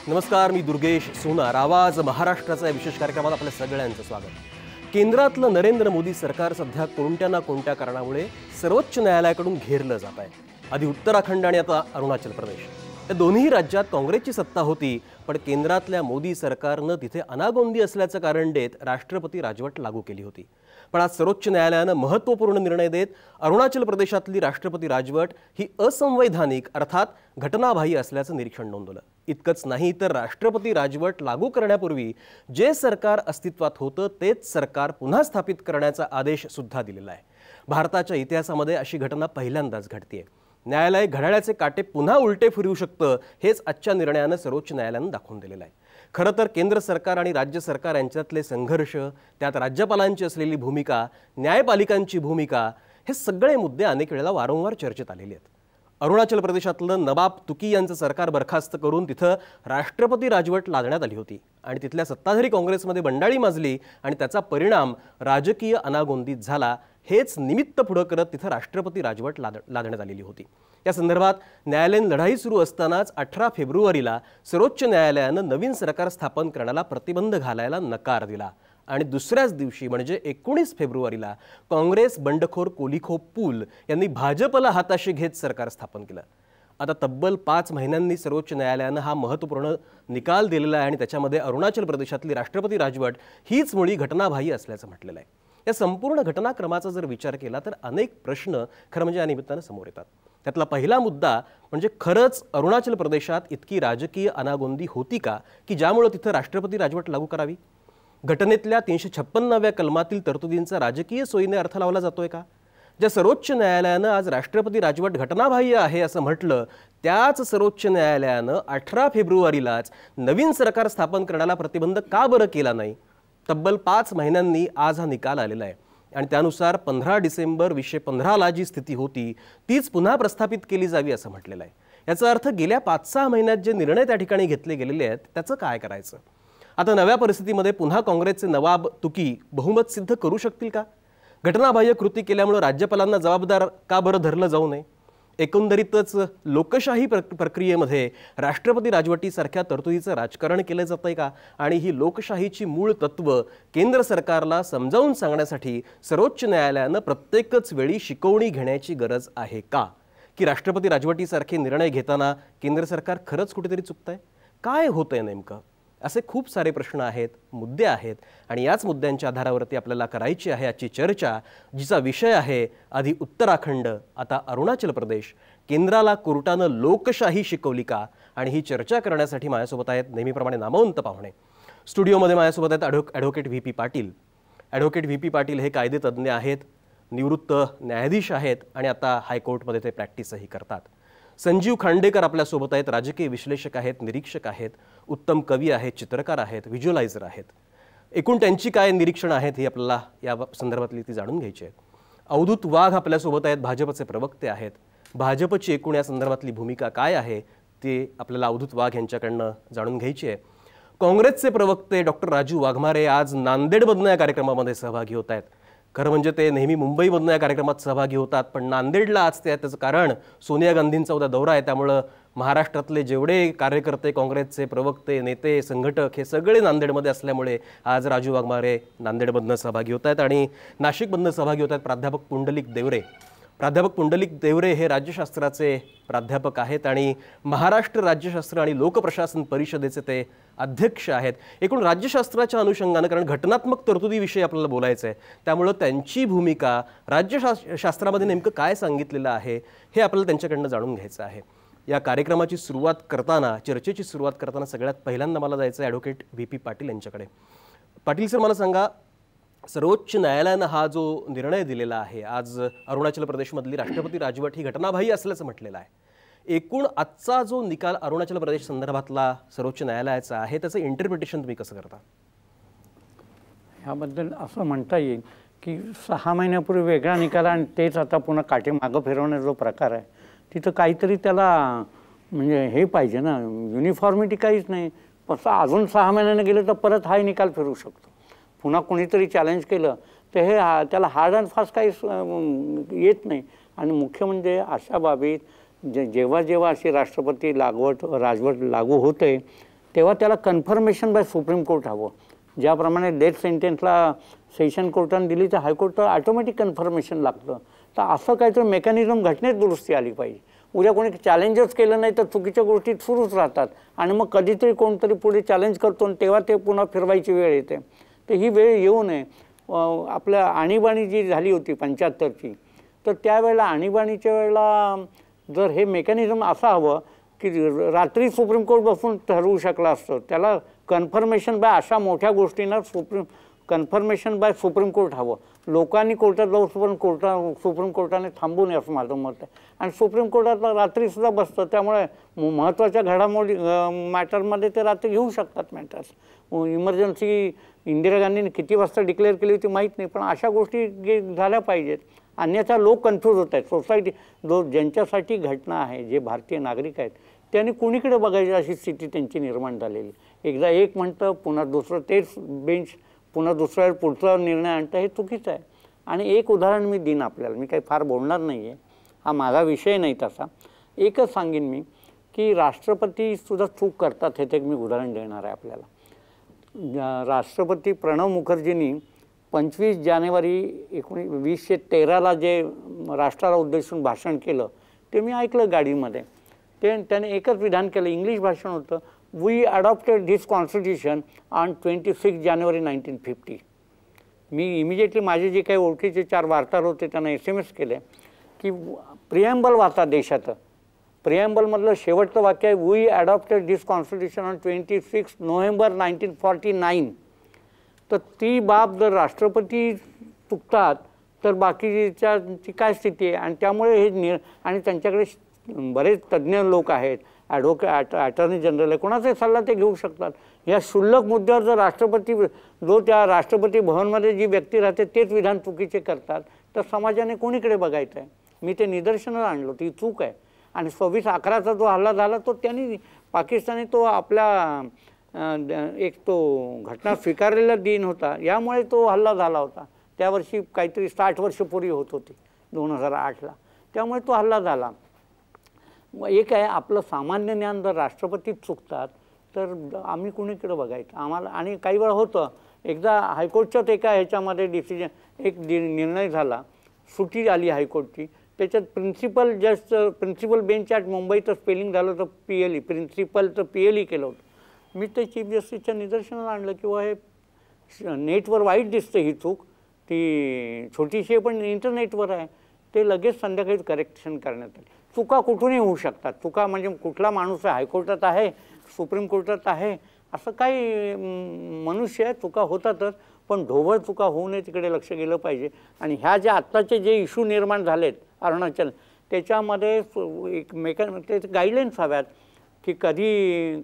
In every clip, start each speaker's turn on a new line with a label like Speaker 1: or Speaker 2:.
Speaker 1: नमस्कार, मी दुर्गेश सोनार. आवाज महाराष्ट्राचा विशेष कार्यक्रमात आपल्या सगळ्यांचं स्वागत. केंद्रातलं नरेंद्र मोदी सरकार सध्या कोणत्या ना कोणत्या कारणामुळे सर्वोच्च न्यायालयाकडून घेरलं जात आहे. आधी उत्तराखंड आणि आता अरुणाचल प्रदेश या दोन्ही राज्यात काँग्रेसची सत्ता होती, पण केंद्रातल्या मोदी सरकारनं तिथे अनागोंदी असल्याचं कारण देत राष्ट्रपती राजवट लागू केली होती. पण आज सर्वोच्च न्यायालयानं महत्त्वपूर्ण निर्णय देत अरुणाचल प्रदेशातली राष्ट्रपती राजवट ही असंवैधानिक अर्थात घटनाबाह्य असल्याचं निरीक्षण नोंदवलं. इतकंच नाही तर राष्ट्रपती राजवट लागू करण्यापूर्वी जे सरकार अस्तित्वात होतं तेच सरकार पुन्हा स्थापित करण्याचा आदेश सुद्धा दिलेला आहे. भारताच्या इतिहासामध्ये अशी घटना पहिल्यांदाच घडतेय. न्यायालय घड्याळाचे काटे पुन्हा उलटे फिरवू शकतं, हेच आजच्या निर्णयानं सर्वोच्च न्यायालयानं दाखवून दिलेलं आहे. खरं तर केंद्र सरकार आणि राज्य सरकार यांच्यातले संघर्ष, त्यात राज्यपालांची असलेली भूमिका, न्यायपालिकांची भूमिका, हे सगळे मुद्दे अनेक वेळेला वारंवार चर्चेत आलेले आहेत. अरुणाचल प्रदेशातलं नवाब तुकी यांचं सरकार बरखास्त करून तिथं राष्ट्रपती राजवट लादण्यात आली होती आणि तिथल्या सत्ताधारी काँग्रेसमध्ये बंडाळी माजली आणि त्याचा परिणाम राजकीय अनागोंदीत झाला. हेच निमित्त पुढं करत तिथं राष्ट्रपती राजवट लादण्यात आलेली होती. या संदर्भात न्यायालयीन लढाई सुरू असतानाच 18 फेब्रुवारीला सर्वोच्च न्यायालयानं नवीन सरकार स्थापन करण्याला प्रतिबंध घालायला नकार दिला आणि दुसऱ्याच दिवशी म्हणजे 19 फेब्रुवारीला काँग्रेस बंडखोर कोलिखो पूल यांनी भाजपला हाताशी घेत सरकार स्थापन केलं. आता तब्बल 5 महिन्यांनी सर्वोच्च न्यायालयानं हा महत्त्वपूर्ण निकाल दिलेला आहे आणि त्याच्यामध्ये अरुणाचल प्रदेशातली राष्ट्रपती राजवट हीच मुळी घटनाबाह्य असल्याचं म्हटलेलं आहे. या संपूर्ण घटनाक्रमाचा जर विचार केला तर अनेक प्रश्न खरं म्हणजे या निमित्तानं समोर येतात. त्यातला पहिला मुद्दा म्हणजे खरंच अरुणाचल प्रदेशात इतकी राजकीय अनागोंदी होती का की ज्यामुळे तिथं राष्ट्रपती राजवट लागू करावी? घटनेतल्या 356व्या कलमातील तरतुदींचा राजकीय सोयीने अर्थ लावला जातोय का? ज्या सर्वोच्च न्यायालयानं आज राष्ट्रपती राजवट घटनाबाह्य आहे असं म्हटलं, त्याच सर्वोच्च न्यायालयानं 18 फेब्रुवारीलाच नवीन सरकार स्थापन करण्याला प्रतिबंध का बरं केला नाही? तब्बल 5 महिन्यांनी आज हा निकाल आलेला आहे आणि त्यानुसार 15 डिसेंबर 2015ला जी स्थिती होती तीच पुन्हा प्रस्थापित केली जावी असं म्हटलेलं आहे. याचा अर्थ गेल्या 5-6 महिन्यात जे निर्णय त्या ठिकाणी घेतले गेलेले आहेत त्याचं काय करायचं? आता नव्या परिस्थितीमध्ये पुन्हा काँग्रेसचे नवाब तुकी बहुमत सिद्ध करू शकतील का? घटनाबाह्य कृती केल्यामुळे राज्यपालांना जबाबदार का बरं धरलं जाऊ नये? एकंदरीतच लोकशाही प्रक्रियेमध्ये राष्ट्रपती राजवटीसारख्या तरतुदीचं राजकारण केलं जातंय का? आणि ही लोकशाहीची मूळ तत्त्व केंद्र सरकारला समजावून सांगण्यासाठी सर्वोच्च न्यायालयानं प्रत्येकच वेळी शिकवणी घेण्याची गरज आहे का? की राष्ट्रपती राजवटीसारखे निर्णय घेताना केंद्र सरकार खरंच कुठेतरी चुकतंय? काय होतंय नेमकं? असे खूप सारे प्रश्न आहेत, मुद्दे आहेत आणि याच मुद्द्यांच्या आधारावरती आपल्याला करायची आहे आजची चर्चा, जिचा विषय आहे आधी उत्तराखंड, आता अरुणाचल प्रदेश. केंद्राला कोर्टानं लोकशाही शिकवली का? आणि ही चर्चा करण्यासाठी माझ्यासोबत आहेत नेहमीप्रमाणे नामवंत पाहुणे. स्टुडिओमध्ये माझ्यासोबत आहेत advocate V P Patil. Advocate V P Patil हे कायदेतज्ञ आहेत, निवृत्त न्यायाधीश आहेत आणि आता हायकोर्टमध्ये ते प्रॅक्टिसही करतात. संजीव खांडेकर आपल्यासोबत आहेत, राजकीय विश्लेषक आहेत, निरीक्षक आहेत, उत्तम कवी आहेत, चित्रकार आहेत, व्हिज्युअलायझर आहेत. एकूण त्यांची काय निरीक्षण आहेत हे आपल्याला या संदर्भातली ती जाणून घ्यायची आहेत. अवधूत वाघ आपल्यासोबत आहेत, भाजपचे प्रवक्ते आहेत. भाजपची एकूण या संदर्भातली भूमिका काय आहे ते आपल्याला अवधूत वाघ यांच्याकडनं जाणून घ्यायची आहे. काँग्रेसचे प्रवक्ते डॉक्टर राजू वाघमारे आज नांदेडमधनं या कार्यक्रमामध्ये सहभागी होत आहेत. खरं म्हणजे ते नेहमी मुंबईमधून या कार्यक्रमात सहभागी होतात, पण नांदेडला आज ते आहेत. त्याचं कारण सोनिया गांधींचा उद्या दौरा आहे, त्यामुळं महाराष्ट्रातले जेवढे कार्यकर्ते, काँग्रेसचे प्रवक्ते, नेते, संघटक हे सगळे नांदेडमध्ये असल्यामुळे आज राजू वाघमारे नांदेडमधनं सहभागी होत आहेत. आणि नाशिकमधनं सहभागी होत आहेत प्राध्यापक पुंडलिक देवरे. प्राध्यापक पुंडलिक देवरे हे राज्यशास्त्राचे प्राध्यापक आहेत आणि महाराष्ट्र राज्यशास्त्र आणि लोकप्रशासन परिषदेचे ते अध्यक्ष आहेत. एकूण राज्यशास्त्राच्या अनुषंगानं, कारण घटनात्मक तरतुदीविषयी आपल्याला बोलायचं आहे, त्यामुळं त्यांची भूमिका राज्यशास्त्रामध्ये नेमकं काय सांगितलेलं आहे हे आपल्याला त्यांच्याकडनं जाणून घ्यायचं आहे. या कार्यक्रमाची सुरुवात करताना, चर्चेची सुरुवात करताना सगळ्यात पहिल्यांदा मला जायचं आहे ॲडव्होकेट व्ही पी पाटील यांच्याकडे. पाटील सर, मला सांगा, सर्वोच्च न्यायालयानं हा जो निर्णय दिलेला आहे, आज अरुणाचल प्रदेशमधली राष्ट्रपती राजवट ही घटनाबाह्य असल्याचं म्हटलेलं आहे. एकूण आजचा जो निकाल अरुणाचल प्रदेश संदर्भातला सर्वोच्च न्यायालयाचा आहे त्याचं इंटरप्रिटेशन तुम्ही कसं करता?
Speaker 2: ह्याबद्दल असं म्हणता येईल की 6 महिन्यापूर्वी वेगळा निकाल आणि तेच आता पुन्हा काटे मागं फिरवण्याचा जो प्रकार आहे, तिथं काहीतरी त्याला म्हणजे हे पाहिजे ना, युनिफॉर्मिटी काहीच नाही. अजून 6 महिन्याने गेलं तर परत हा निकाल फिरवू शकतो. पुन्हा कोणीतरी चॅलेंज केलं तर हे त्याला हार्ड अँड फास्ट काही येत नाही. आणि मुख्य म्हणजे अशा बाबीत जेव्हा जेव्हा अशी राष्ट्रपती राजवट लागू होते तेव्हा त्याला कन्फर्मेशन बाय सुप्रीम कोर्ट हवं. ज्याप्रमाणे डेथ सेंटेन्सला सेशन कोर्टाने दिली तर हायकोर्ट ऑटोमॅटिक कन्फर्मेशन लागतं. तर असं काहीतरी मेकॅनिझम घटनेत दुरुस्ती आली पाहिजे. उद्या कोणी चॅलेंजच केलं नाही तर चुकीच्या गोष्टी सुरूच राहतात आणि मग कधीतरी कोणतरी पुढे चॅलेंज करतो आणि तेव्हा ते पुन्हा फिरवायची वेळ येते. तर ही वेळ येऊ नये. आपल्या आणीबाणी जी झाली होती 75ची, तर त्यावेळेला आणीबाणीच्या वेळेला जर हे मेकॅनिझम असं हवं की रात्री सुप्रीम कोर्ट बसून ठरवू शकलं असतं. त्याला कन्फर्मेशन बाय अशा मोठ्या गोष्टींना कन्फर्मेशन बाय सुप्रीम कोर्ट हवं. लोकांनी कोर्टात जाऊ पण सुप्रीम कोर्टाने थांबू नये असं माझं मत आहे. आणि सुप्रीम कोर्टातला रात्रीसुद्धा बसतं, त्यामुळे महत्त्वाच्या घडामोडी मॅटरमध्ये ते रात्री घेऊ शकतात मॅटर्स. इमर्जन्सी इंदिरा गांधींनी किती वाजता डिक्लेअर केली होती माहीत नाही, पण अशा गोष्टी झाल्या पाहिजेत. अन्यथा लोक कन्फ्यूज होत आहेत. सोसायटी ज्यांच्यासाठी घटना आहे, जे भारतीय नागरिक आहेत, त्यांनी कुणीकडे बघायची अशी स्थिती त्यांची निर्माण झालेली. एकदा एक म्हणतं, पुन्हा दुसरं तेच बेंच, पुन्हा दुसऱ्या पुढचा निर्णय आणतं, हे चुकीचं आहे. आणि एक उदाहरण मी देईन आपल्याला. मी काही फार बोलणार नाही आहे, हा माझा विषय नाही तसा. एकच सांगेन मी की राष्ट्रपतीसुद्धा चूक करतात, हे ते मी उदाहरण देणार आहे आपल्याला. राष्ट्रपती प्रणव मुखर्जींनी 25 जानेवारी 1913ला जे राष्ट्राला उद्देशून भाषण केलं ते मी ऐकलं गाडीमध्ये. त्याने एकच विधान केलं, इंग्लिश भाषण होतं. We adopted this constitution on 26 January 1950. मी इमिजिएटली माझे जे काही ओळखीचे 4 वार्ताहर होते त्यांना SMS केले की प्रिएम्बल वाचा देशाचं. प्रिएम्बलमधलं शेवटचं वाक्य आहे, we adopted this constitution on 26 November 1949. तर ती बाब जर राष्ट्रपती चुकतात तर बाकीच्याची काय स्थिती आहे. आणि त्यामुळे हे आणि त्यांच्याकडे बरेच तज्ज्ञ लोक आहेत, ॲडव्होकेट, अटॉर्नी जनरल आहे, कोणाचाही सल्ला ते घेऊ शकतात. या क्षुल्लक मुद्द्यावर जर त्या राष्ट्रपती भवनमध्ये जी व्यक्ती राहते तेच विधान चुकीचे करतात तर समाजाने कोणीकडे बघायचं आहे. मी ते निदर्शनाला आणलं, ती चूक आहे. आणि 26/11चा जो हल्ला झाला तो त्यांनी पाकिस्तानी तो आपला एक तो घटना स्वीकारलेला दिन होता, यामुळे तो हल्ला झाला होता. त्या वर्षी काहीतरी 60 वर्ष पूर्वी होत होती 2008ला, त्यामुळे तो हल्ला झाला. एक आहे आपलं सामान्य ज्ञान, जर राष्ट्रपती चुकतात तर आम्ही कुणीकडे बघायचं आम्हाला. आणि काही वेळा होतं, एकदा हायकोर्टच्याच एका ह्याच्यामध्ये एक निर्णय झाला, सुटी आली हायकोर्टची, त्याच्यात प्रिन्सिपल बेंच ॲट मुंबईचं स्पेलिंग झालं होतं PLE, प्रिन्सिपलचं PLE केलं होतं. मी ते चीफ जस्टिसच्या निदर्शनाला आणलं किंवा हे नेटवर वाईट दिसतं ही चूक, ती छोटीशी पण इंटरनेटवर आहे. ते लगेच संध्याकाळी करेक्शन करण्यात आले. चुका कुठूनही होऊ शकतात. चुका म्हणजे कुठला माणूस आहे, हायकोर्टात आहे, सुप्रीम कोर्टात आहे, असं काही मनुष्य आहे, चुका होतातच. पण ढोबळ चुका होऊ नये तिकडे लक्ष गेलं पाहिजे. आणि ह्या ज्या आत्ताचे जे इश्यू निर्माण झालेत अरुणाचल, त्याच्यामध्ये एक ते गाईडलाईन्स हव्यात की कधी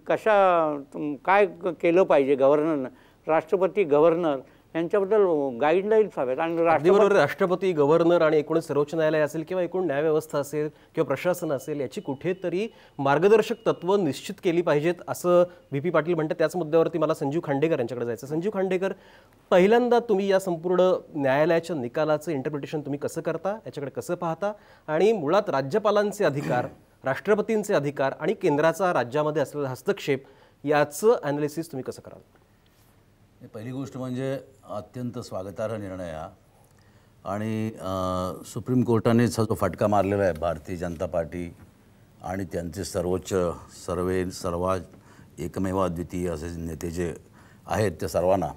Speaker 2: काय केलं पाहिजे. गव्हर्नर, राष्ट्रपती, गव्हर्नर यांच्याबद्दल गाईडलाईन्स हव्यात. आणि
Speaker 1: राष्ट्रपती, गव्हर्नर आणि एकूण सर्वोच्च न्यायालय असेल किंवा एकूण न्यायव्यवस्था असेल किंवा प्रशासन असेल, याची कुठेतरी मार्गदर्शक तत्व निश्चित केली पाहिजेत असं VP पाटील म्हणतात. त्याच मुद्द्यावरती मला संजीव खांडेकर यांच्याकडे जायचं. संजीव खांडेकर, पहिल्यांदा तुम्ही या संपूर्ण न्यायालयाच्या निकालाचं इंटरप्रिटेशन तुम्ही कसं करता, याच्याकडे कसं पाहता, आणि मुळात राज्यपालांचे अधिकार, राष्ट्रपतींचे अधिकार आणि केंद्राचा राज्यामध्ये असलेला हस्तक्षेप याचं ॲनालिसिस तुम्ही कसं कराल?
Speaker 3: पहिली गोष्ट म्हणजे अत्यंत स्वागतार्ह निर्णय हा. आणि सुप्रीम कोर्टानेच हा जो फटका मारलेला आहे भारतीय जनता पार्टी आणि त्यांचे सर्वात एकमेव अद्वितीय असे नेते जे आहेत त्या सर्वांना,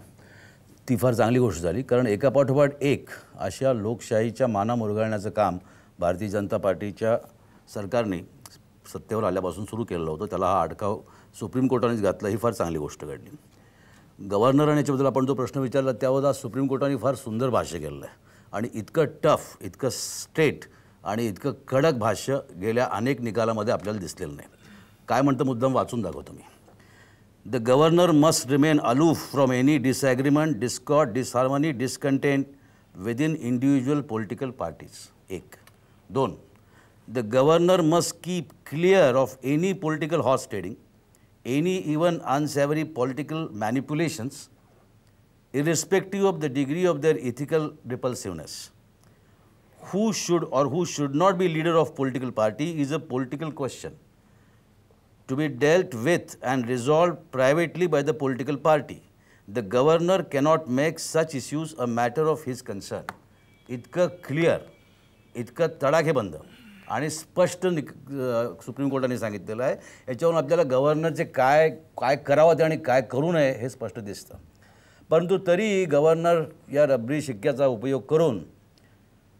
Speaker 3: ती फार चांगली गोष्ट झाली. कारण एकापाठोपाठ एक अशा लोकशाहीच्या माना मुरगाळण्याचं काम भारतीय जनता पार्टीच्या सरकारने सत्तेवर आल्यापासून सुरू केलेलं होतं. त्याला हा अडकाव सुप्रीम कोर्टानेच घातला, ही फार चांगली गोष्ट घडली. गव्हर्नर आणि याच्याबद्दल आपण जो प्रश्न विचारला त्यावर आज सुप्रीम कोर्टाने फार सुंदर भाष्य केलेलं आहे. आणि इतकं टफ, इतकं स्ट्रेट आणि इतकं कडक भाष्य गेल्या अनेक निकालामध्ये आपल्याला दिसलेलं नाही. काय म्हणतं मुद्दाम वाचून दाखवतो मी. The governor must remain aloof from any disagreement, discord, disharmony, discontent within individual political parties. 1. 2. The governor must keep clear of any political horse trading, any even unsavory political manipulations, irrespective of the degree of their ethical repulsiveness. Who should or who should not be leader of political party is a political question. to be dealt with and resolved privately by the political party. The governor cannot make such issues a matter of his concern. इतकं clear, इतकं तडाखेबंद आणि स्पष्ट supreme कोर्टाने सांगितलेलं आहे. याच्यावरून आपल्याला गव्हर्नरचे काय काय करावं आणि काय करू नये हे स्पष्ट दिसतं. परंतु तरी गव्हर्नर या रबरी शिक्क्याचा उपयोग करून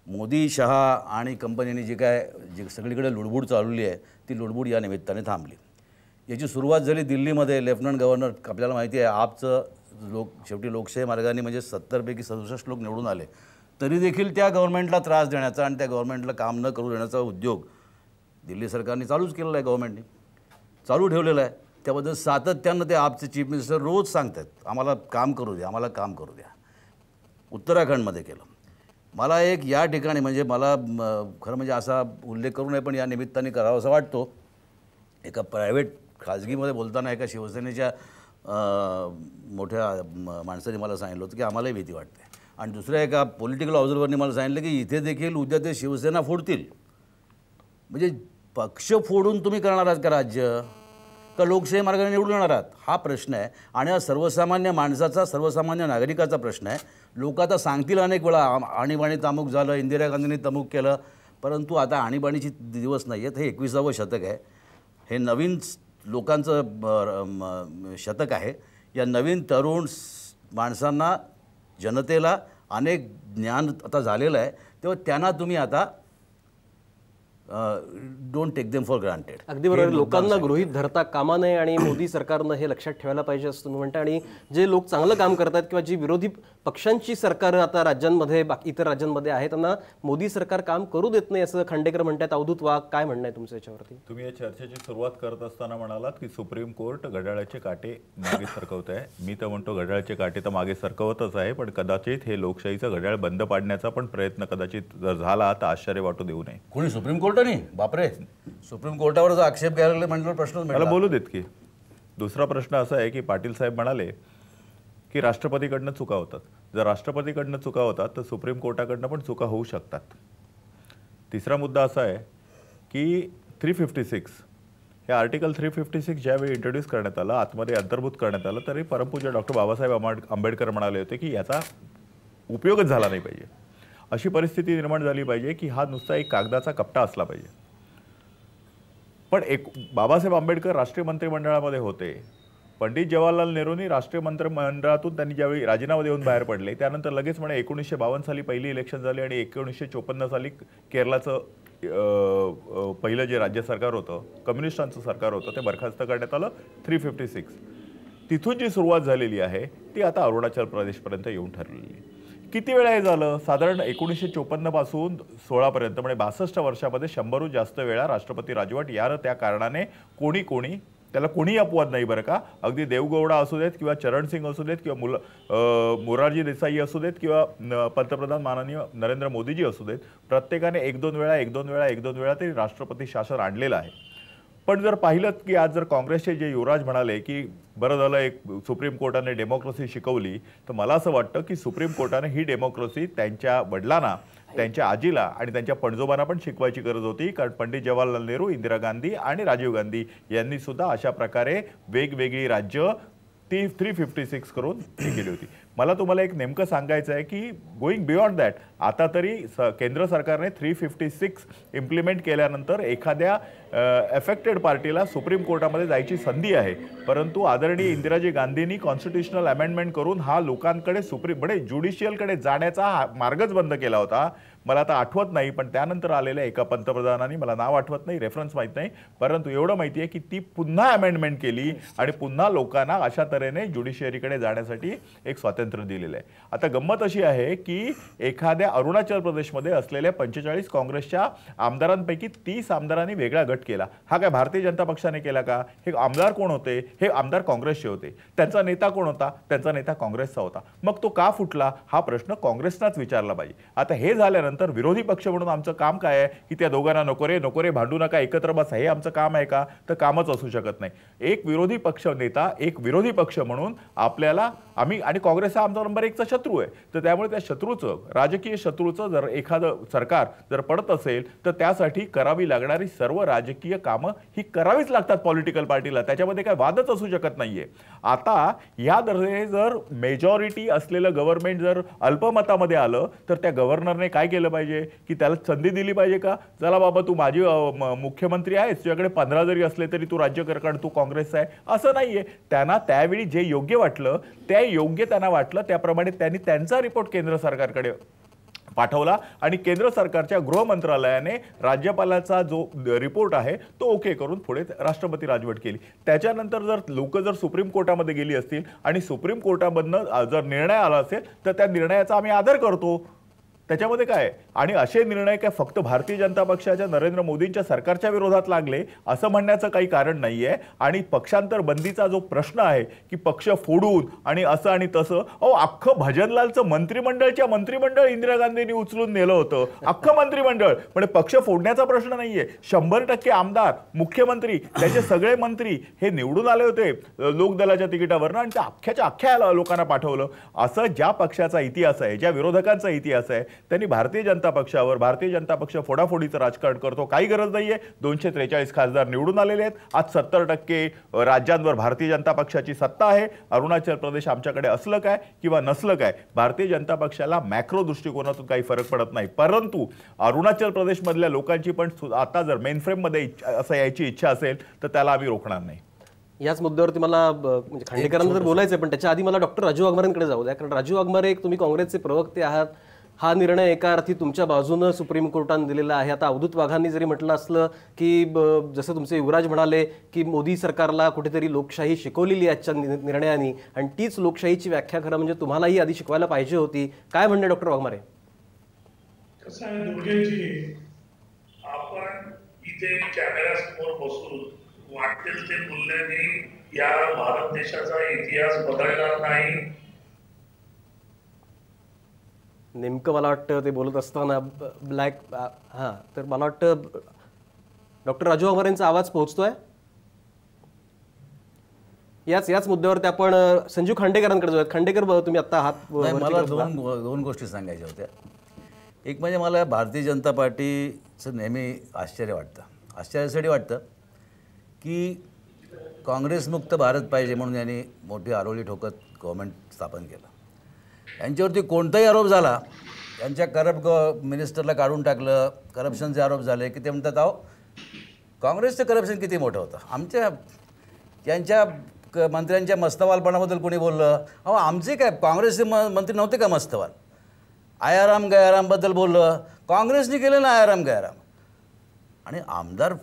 Speaker 3: मोदी, शहा आणि कंपनीने जी सगळीकडे लुडबुड चालवली आहे ती लुडबुड या निमित्ताने थांबली. याची सुरुवात झाली दिल्लीमध्ये. लेफ्टनंट गव्हर्नर, आपल्याला माहिती आहे आपचं शेवटी लोकशाही मार्गाने म्हणजे 70पैकी 67 लोक निवडून आले, तरी देखील त्या गव्हर्नमेंटला त्रास देण्याचा आणि त्या गव्हर्नमेंटला काम न करू देण्याचा उद्योग दिल्ली सरकारने चालूच केलेला आहे, गव्हर्नमेंटने चालू ठेवलेला आहे. त्याबद्दल सातत्यानं ते आपचे चीफ मिनिस्टर रोज सांगतात आम्हाला काम करू द्या, आम्हाला काम करू द्या. उत्तराखंडमध्ये केलं. मला एक या ठिकाणी म्हणजे मला खरं म्हणजे असा उल्लेख करू नये पण या निमित्ताने करावा असा वाटतो. एका प्रायव्हेट खाजगीमध्ये बोलताना एका शिवसेनेच्या मोठ्या माणसाने मला सांगितलं होतं की आम्हालाही भीती वाटते. आणि दुसऱ्या एका पॉलिटिकल ऑब्झर्व्हरने मला सांगितलं की इथे देखील उद्या ते शिवसेना फोडतील. म्हणजे पक्ष फोडून तुम्ही करणार आहात का राज्य, का लोकशाही मार्गाने निवडून येणार आहात, हा प्रश्न आहे. आणि हा सर्वसामान्य माणसाचा, सर्वसामान्य नागरिकाचा प्रश्न आहे. लोक आता सांगतील अनेक वेळा आणीबाणी तमुक झालं, इंदिरा गांधींनी तमुक केलं, परंतु आता आणीबाणीची दिवस नाही आहेत. हे 21वे शतक आहे. हे नवीन लोकांचं शतक आहे. या नवीन तरुण माणसांना, जनतेला अनेक ज्ञान आता झालेलं आहे. तेव्हा त्यांना तुम्ही आता don't take them for granted.
Speaker 1: अगदी बरोबर. लोकांना गृहीत धरता कामा नये आणि मोदी सरकारनं हे लक्षात ठेवायला पाहिजे असं तुम्ही म्हणता. आणि जे लोक चांगलं काम करतात किंवा जी विरोधी पक्षांची सरकार आता राज्यांमध्ये, बाकी इतर राज्यांमध्ये आहे, त्यांना मोदी सरकार काम करू देत नाही असं खांडेकर म्हणतात. अवधूत वाघ, काय म्हणणं आहे तुमचं याच्यावरती?
Speaker 4: तुम्ही या चर्चेची सुरुवात करत असताना म्हणालात की सुप्रीम कोर्ट घड्याळाचे काटे मागे सरकवत आहे. मी तर म्हणतो घड्याळाचे काटे तर मागे सरकवतच आहे, पण कदाचित हे लोकशाहीचं घड्याळ बंद पाडण्याचा पण प्रयत्न कदाचित जर झाला तर आश्चर्य वाटू देऊ नये.
Speaker 3: कोणी सुप्रीम कोर्टाने? बापरे, सुप्रीम कोर्टावर आक्षेप घ्यायला म्हटलं प्रश्न
Speaker 4: मला बोलू देत की. दुसरा प्रश्न असा आहे की पाटील साहेब म्हणाले की राष्ट्रपतीकडनं चुका होतात. जर राष्ट्रपतीकडनं चुका होतात तर सुप्रीम कोर्टाकडनं पण चुका होऊ शकतात. तिसरा मुद्दा असा आहे की 356 हे आर्टिकल 356 ज्यावेळी इंट्रोड्यूस करण्यात आलं, आतमध्ये अंतर्भूत करण्यात आलं, तरी परमपूज्य डॉक्टर बाबासाहेब आंबेडकर म्हणाले होते की याचा उपयोगच झाला नाही पाहिजे. अशी परिस्थिती निर्माण झाली पाहिजे की हा नुसता एक कागदाचा कपटा असला पाहिजे. पण बाबासाहेब आंबेडकर राष्ट्रीय मंत्रिमंडळामध्ये होते. पंडित जवाहरलाल नेहरूंनी राष्ट्रीय मंत्रिमंडळातून त्यांनी ज्यावेळी राजीनामा देऊन बाहेर पडले त्यानंतर लगेच म्हणे 1952 साली पहिली इलेक्शन झाली आणि 1954 साली केरळाचं पहिलं जे राज्य सरकार होतं, कम्युनिस्टांचं सरकार होतं, ते बरखास्त करण्यात आलं. 356 तिथून जी सुरुवात झालेली आहे ती आता अरुणाचल प्रदेशपर्यंत येऊन ठरलेली आहे. किती वेळा हे झालं? साधारण 1954 पासून 16 पर्यंत म्हणजे 62 वर्षामध्ये 100हून जास्त वेळा राष्ट्रपती राजवट. यार त्या कारणाने कोणी त्याला कोणी अपवाद नाही बरं का. अगदी देवगौडा असू देत किंवा चरण सिंग असू देत किंवा मोरारजी देसाई असू देत किंवा पंतप्रधान माननीय नरेंद्र मोदीजी असू देत, प्रत्येकाने 1-2 वेळा तरी राष्ट्रपती शासन आणलेलं आहे. पण जर पाहिलं की आज जर काँग्रेसचे जे युवराज म्हणाले की बरं झालं एक सुप्रीम कोर्टाने डेमोक्रेसी शिकवली, तर मला असं वाटतं की सुप्रीम कोर्टाने ही डेमोक्रेसी त्यांच्या वडिलांना, त्यांच्या आजीला आणि त्यांच्या पणजोबांना पण शिकवायची गरज होती. कारण पंडित जवाहरलाल नेहरू, इंदिरा गांधी आणि राजीव गांधी यांनी सुद्धा अशा प्रकारे वेगवेगळी राज्य 356 करून केली होती. मला तुम्हाला एक नेमकं सांगायचं आहे की गोईंग बियॉन्ड दॅट, आता तरी केंद्र सरकारने 356 इम्प्लिमेंट केल्यानंतर एखाद्या एफेक्टेड पार्टीला सुप्रीम कोर्टामध्ये जायची संधी आहे. परंतु आदरणीय इंदिराजी गांधींनी कॉन्स्टिट्युशनल अमेंडमेंट करून हा लोकांकडे म्हणजे ज्युडिशियलकडे जाण्याचा मार्गच बंद केला होता. मला आता आठवत नाही, पण त्यानंतर आलेल्या एका पंतप्रधानांनी, मला नाव आठवत नाही, रेफरन्स माहीत नाही, परंतु एवढं माहिती आहे की ती पुन्हा अमेंडमेंट केली आणि पुन्हा लोकांना अशा तऱ्हेने ज्युडिशियरीकडे जाण्यासाठी एक स्वातंत्र्य दिलेलं आहे. आता गंमत अशी आहे की एखाद्या अरुणाचल प्रदेशमध्ये असलेल्या 45 काँग्रेसच्या आमदारांपैकी 30 आमदारांनी वेगळा गट केला. हा काय भारतीय जनता पक्षाने केला का? हे आमदार कोण होते? हे आमदार काँग्रेसचे होते. त्यांचा नेता कोण होता? त्यांचा नेता काँग्रेसचा होता. मग तो का फुटला हा प्रश्न काँग्रेसनाच विचारला पाहिजे. आता हे झाल्यानंतर विरोधी पक्ष म्हणून आमचं काम काय आहे की त्या दोघांना नको रे भांडू नका, एकत्र बसा, हे आमचं काम आहे का? तर कामच असू शकत नाही. एक विरोधी पक्ष नेता, एक विरोधी पक्ष म्हणून आपल्याला, आम्ही आणि काँग्रेस काँग्रेस हा आमचा नंबर 1चा शत्रू आहे. तर त्यामुळे त्या शत्रूचं, राजकीय शत्रूचं जर एखादं सरकार जर पडत असेल तर त्यासाठी करावी लागणारी सर्व राजकीय कामं ही करावीच लागतात पॉलिटिकल पार्टीला. त्याच्यामध्ये काय वादच असू शकत नाहीये. आता या दरम्यान जर मेजॉरिटी असलेलं गव्हर्नमेंट जर अल्पमतामध्ये आलं तर त्या गव्हर्नरने काय केलं पाहिजे की त्याला संधी दिली पाहिजे का, चला बाबा तू माझी मुख्यमंत्री आहेस, तुझ्याकडे 15 जरी असले तरी तू राज्य कर कारण तू काँग्रेसचा आहे, असं नाहीये. त्यांना त्यावेळी जे योग्य वाटलं त्या योग्य त्यांना वाटलं त्याप्रमाणे त्यांनी त्यांचा रिपोर्ट केंद्र सरकारकडे पाठवला आणि केंद्र सरकारच्या गृह मंत्रालयाने राज्यपालाचा जो रिपोर्ट आहे तो ओके करून पुढे राष्ट्रपती राजवट केली. त्याच्यानंतर जर लोक जर सुप्रीम कोर्टामध्ये गेली असतील आणि सुप्रीम कोर्टामधनं जर निर्णय आला असेल तर त्या निर्णयाचा आम्ही आदर करतो. त्याच्यामध्ये काय आणि असे निर्णय काय फक्त भारतीय जनता पक्षाच्या नरेंद्र मोदींच्या सरकारच्या विरोधात लागले असं म्हणण्याचं काही कारण नाहीये. आणि पक्षांतर बंदीचा जो प्रश्न आहे की पक्ष फोडून आणि असं आणि तसं, अख्खं भजनलालचं मंत्रिमंडळ इंदिरा गांधींनी उचलून नेलं होतं, अख्खं मंत्रिमंडळ. म्हणजे पक्ष फोडण्याचा प्रश्न नाहीये. 100% आमदार, मुख्यमंत्री, त्याचे सगळे मंत्री हे निवडून आले होते लोकदलाच्या तिकिटावरनं आणि त्या अख्ख्या लोकांना पाठवलं. असं ज्या पक्षाचा इतिहास आहे, ज्या विरोधकांचा इतिहास आहे, त्यांनी भारतीय जनता पक्षावर, भारतीय जनता पक्ष फोडाफोडीचं राजकारण करतो, काही गरज नाहीये. 243 खासदार निवडून आलेले आहेत. आज 70% राज्यांवर भारतीय जनता पक्षाची सत्ता आहे. अरुणाचल प्रदेश आमच्याकडे असलं काय किंवा नसलं काय, भारतीय जनता पक्षाला मॅक्रो दृष्टिकोनातून काही फरक पडत नाही. परंतु अरुणाचल प्रदेशमधल्या लोकांची पण आता जर मेन फ्रेममध्ये असं यायची इच्छा असेल तर त्याला आम्ही रोखणार नाही.
Speaker 1: याच मुद्द्यावरती मला म्हणजे खांडेकरांना तर बोलायचं आहे, पण त्याच्या आधी मला डॉक्टर राजू वाघमारेंकडे जाऊ द्या. कारण राजू वाघमारे एक तुम्ही काँग्रेसचे प्रवक्ते आहात. हा निर्णय एका अर्थी तुमच्या बाजूनं सुप्रीम कोर्टाने दिलेला आहे. आता अवधूत वाघांनी जरी म्हटलं असलं की जसं तुमचे युवराज म्हणाले की मोदी सरकारला कुठेतरी लोकशाही शिकवलेली आजच्या निर्णयाने आणि तीच लोकशाहीची व्याख्या खरं म्हणजे तुम्हालाही आधी शिकवायला पाहिजे होती. काय म्हणणे डॉक्टर वाघमारे?
Speaker 5: कसं आहे दुर्गेशजी, आपण इथे कॅमेऱ्यासमोर बसून वाटेल ते बोलल्याने या भारत देशाचा इतिहास बदलणार नाही.
Speaker 1: नेमकं मला वाटतं ते बोलत असताना ब्लॅक तर मला वाटतं डॉक्टर राजू वाघमारेंचा आवाज पोहोचतोय. याच मुद्द्यावरती आपण संजीव खांडेकरांकडे जाऊयात. खांडेकर, तुम्ही आता हात
Speaker 3: मला दोन गोष्टी सांगायच्या होत्या. एक म्हणजे मला भारतीय जनता पार्टीचं नेहमी आश्चर्य वाटतं. आश्चर्यासाठी वाटतं की काँग्रेसमुक्त भारत पाहिजे म्हणून यांनी मोठी आरोळी ठोकत गव्हर्नमेंट स्थापन केलं. यांच्यावरती कोणताही आरोप झाला, यांच्या करप्ट मिनिस्टरला काढून टाकलं, करप्शनचे आरोप झाले की ते म्हणतात अहो काँग्रेसचं करप्शन किती मोठं होतं, यांच्या मंत्र्यांच्या मस्तवालपणाबद्दल कोणी बोललं, अहो आमचे काय काँग्रेसचे मंत्री नव्हते का मस्तवाल, आयाराम गयारामबद्दल बोललं, काँग्रेसने केलं ना आयाराम गयाराम. आणि आमदार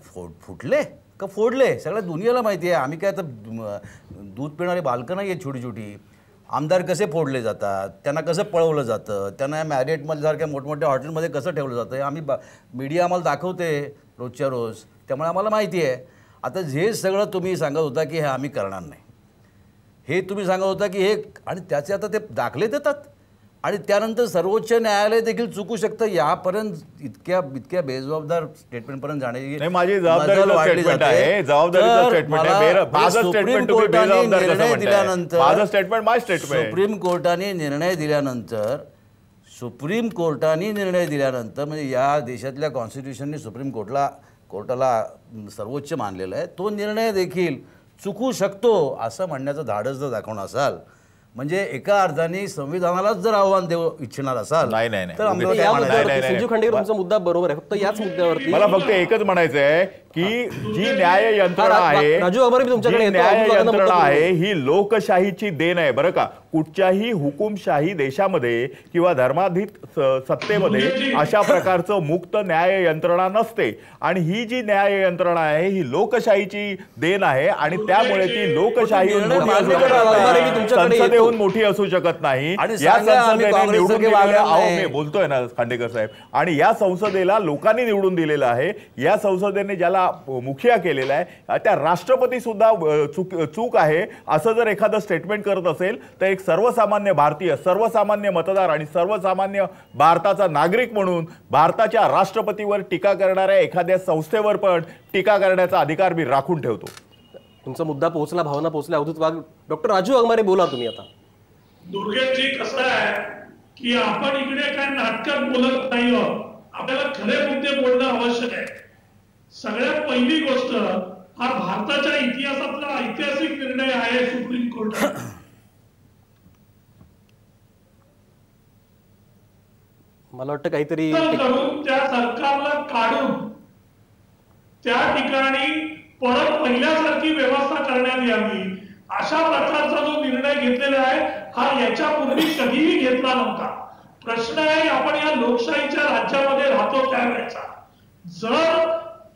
Speaker 3: फुटले का फोडले सगळ्या दुनियाला माहिती आहे. आम्ही काय तर दूध पिणारी बालकं नाही आहे छोटी छोटी. आमदार कसे फोडले जातात, त्यांना कसं पळवलं जातं, त्यांना मॅरिएटमध्ये सारख्या मोठमोठ्या हॉटेलमध्ये कसं ठेवलं जातं, आम्ही मीडिया आम्हाला दाखवते रोजच्या रोज, त्यामुळे आम्हाला माहिती आहे. आता हे सगळं तुम्ही सांगत होता की हे आम्ही करणार नाही, हे तुम्ही सांगत होता की हे, आणि त्याचे आता ते दाखले देतात आणि त्यानंतर सर्वोच्च न्यायालय देखील चुकू शकतं. यापर्यंत इतक्या बेजबाबदार स्टेटमेंटपर्यंत जाण्याची
Speaker 4: माझी जबाबदारी आहे.
Speaker 3: सुप्रीम कोर्टाने निर्णय दिल्यानंतर म्हणजे या देशातल्या कॉन्स्टिट्यूशनने सुप्रीम कोर्टाला सर्वोच्च मानलेला आहे, तो निर्णय देखील चुकू शकतो असं म्हणण्याचं धाडस जर दाखवणं असाल, म्हणजे एका अर्थाने संविधानालाच जर आव्हान देऊ इच्छिणार असाल तर
Speaker 1: संजीव खांडेकर तुमचा मुद्दा बरोबर आहे. फक्त याच मुद्द्यावरती
Speaker 4: मला फक्त एकच म्हणायचं आहे की जी न्याय यंत्रणा आहे,
Speaker 1: राजू वाघमारे तुमच्याकडे
Speaker 4: न्याय यंत्रणा आहे ही लोकशाहीची देण आहे बरं का. कुठच्याही हुकुमशाही देशामध्ये किंवा धर्माधीत सत्तेमध्ये अशा प्रकारचं मुक्त न्याय यंत्रणा नसते. आणि ही जी न्याय यंत्रणा आहे ही लोकशाहीची देण आहे आणि त्यामुळे ती लोकशाही संसदेहून मोठी असू शकत नाही. या संसदेने निवडून दिलेल्या, बोलतोय ना खांडेकर साहेब, आणि या संसदेला लोकांनी निवडून दिलेलं आहे. या संसदेने ज्याला मुखिया केलेला आहे त्या राष्ट्रपती सुद्धा चूक आहे असं जर एखादं स्टेटमेंट करत असेल तर एक सर्वसामान्य भारतीय, सर्वसामान्य मतदार आणि सर्वसामान्य भारताचा नागरिक म्हणून भारताच्या राष्ट्रपतीवर टीका करणाऱ्या एखाद्या संस्थेवर पण टीका करण्याचा अधिकार मी राखून ठेवतो.
Speaker 1: तुमचा मुद्दा पोहोचला, भावना पोहोचल्या. अवधूत वाघ, डॉक्टर राजू वाघमारे बोला तुम्ही आता.
Speaker 5: दुर्गेशजी कसं आहे की आपण इकडे काय नाटकात बोलत नाही आहोत, आपल्याला खरे मुद्दे बोलणं आवश्यक आहे. सगळ्यात पहिली गोष्ट, हा भारताच्या इतिहासातला ऐतिहासिक निर्णय आहे सुप्रीम कोर्टात.
Speaker 1: मला वाटतं काहीतरी
Speaker 5: करून त्या सरकारला काढून त्या ठिकाणी परत पहिल्यासारखी व्यवस्था करण्यात यावी, अशा प्रकारचा जो निर्णय घेतलेला आहे हा याच्यापूर्वी कधीही घेतला नव्हता. प्रश्न आहे आपण या लोकशाहीच्या राज्यामध्ये राहतो त्यावेळेचा.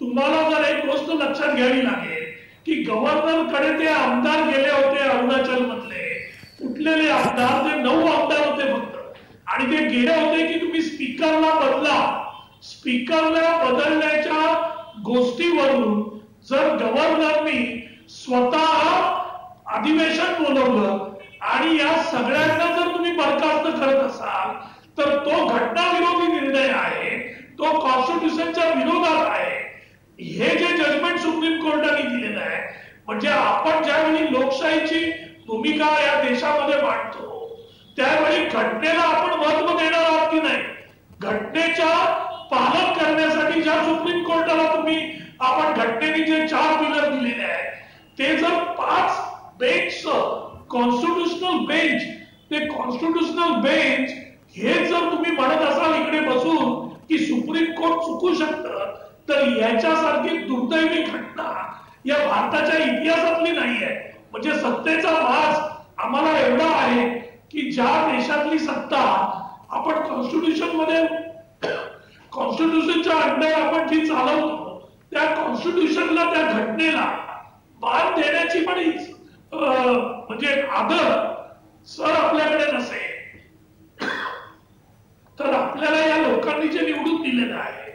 Speaker 5: तुम्हाला एक गोष्ट लक्षात घ्यावी लागेल की गव्हर्नर कडे ते आमदार गेले होते अरुणाचल मधले, उठलेले आमदार, ते 9 आमदार होते फक्त, आणि ते गेले होते की तुम्ही स्पीकरला बदला. स्पीकरला बदलण्याच्या गोष्टीवरून जर गव्हर्नरनी स्वतः अधिवेशन बोलवलं आणि या सगळ्यांना जर तुम्ही बरखास्त करत असाल तर तो घटनाविरोधी निर्णय आहे, तो कॉन्स्टिट्यूशनच्या विरोधात आहे. हे जे जजमेंट सुप्रीम कोर्टाने दिलेलं आहे, म्हणजे आपण ज्यावेळी लोकशाहीची भूमिका या देशामध्ये मांडतो त्यावेळी घटनेला आपण महत्व देणार आहात की नाही. घटनेच्या पालन करण्यासाठी ज्या सुप्रीम कोर्टाला आपण घटनेने जे 4 पिलर दिलेले आहेत ते जर 5 बेंच कॉन्स्टिट्यूशनल बेंच, ते कॉन्स्टिट्यूशनल बेंच हे जर तुम्ही म्हणत असाल इकडे बसून की सुप्रीम कोर्ट चुकू शकतं, तर याच्यासारखी दुर्दैवी घटना या भारताच्या इतिहासातली नाही आहे. म्हणजे सत्तेचा वास आम्हाला एवढा आहे की ज्या देशातली सत्ता आपण कॉन्स्टिट्यूशन मध्ये कॉन्स्टिट्यूशनच्या अंडर आपण जी चालवतो त्या कॉन्स्टिट्यूशनला, त्या घटनेला मान देण्याची पण म्हणजे आदर सर आपल्याकडे नसेल तर आपल्याला या लोकांनी जे निवडून दिलेलं आहे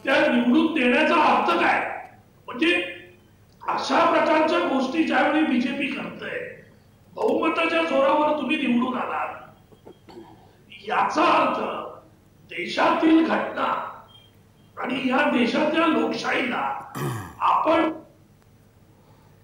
Speaker 5: त्या निवडून देण्याचा अर्थ काय. म्हणजे अशा प्रकारच्या गोष्टी ज्यावेळी बीजेपी करते, बहुमताच्या जोरावर तुम्ही निवडून आलात, याचा अर्थ देशातील घटना आणि या देशाच्या लोकशाहीला आपण,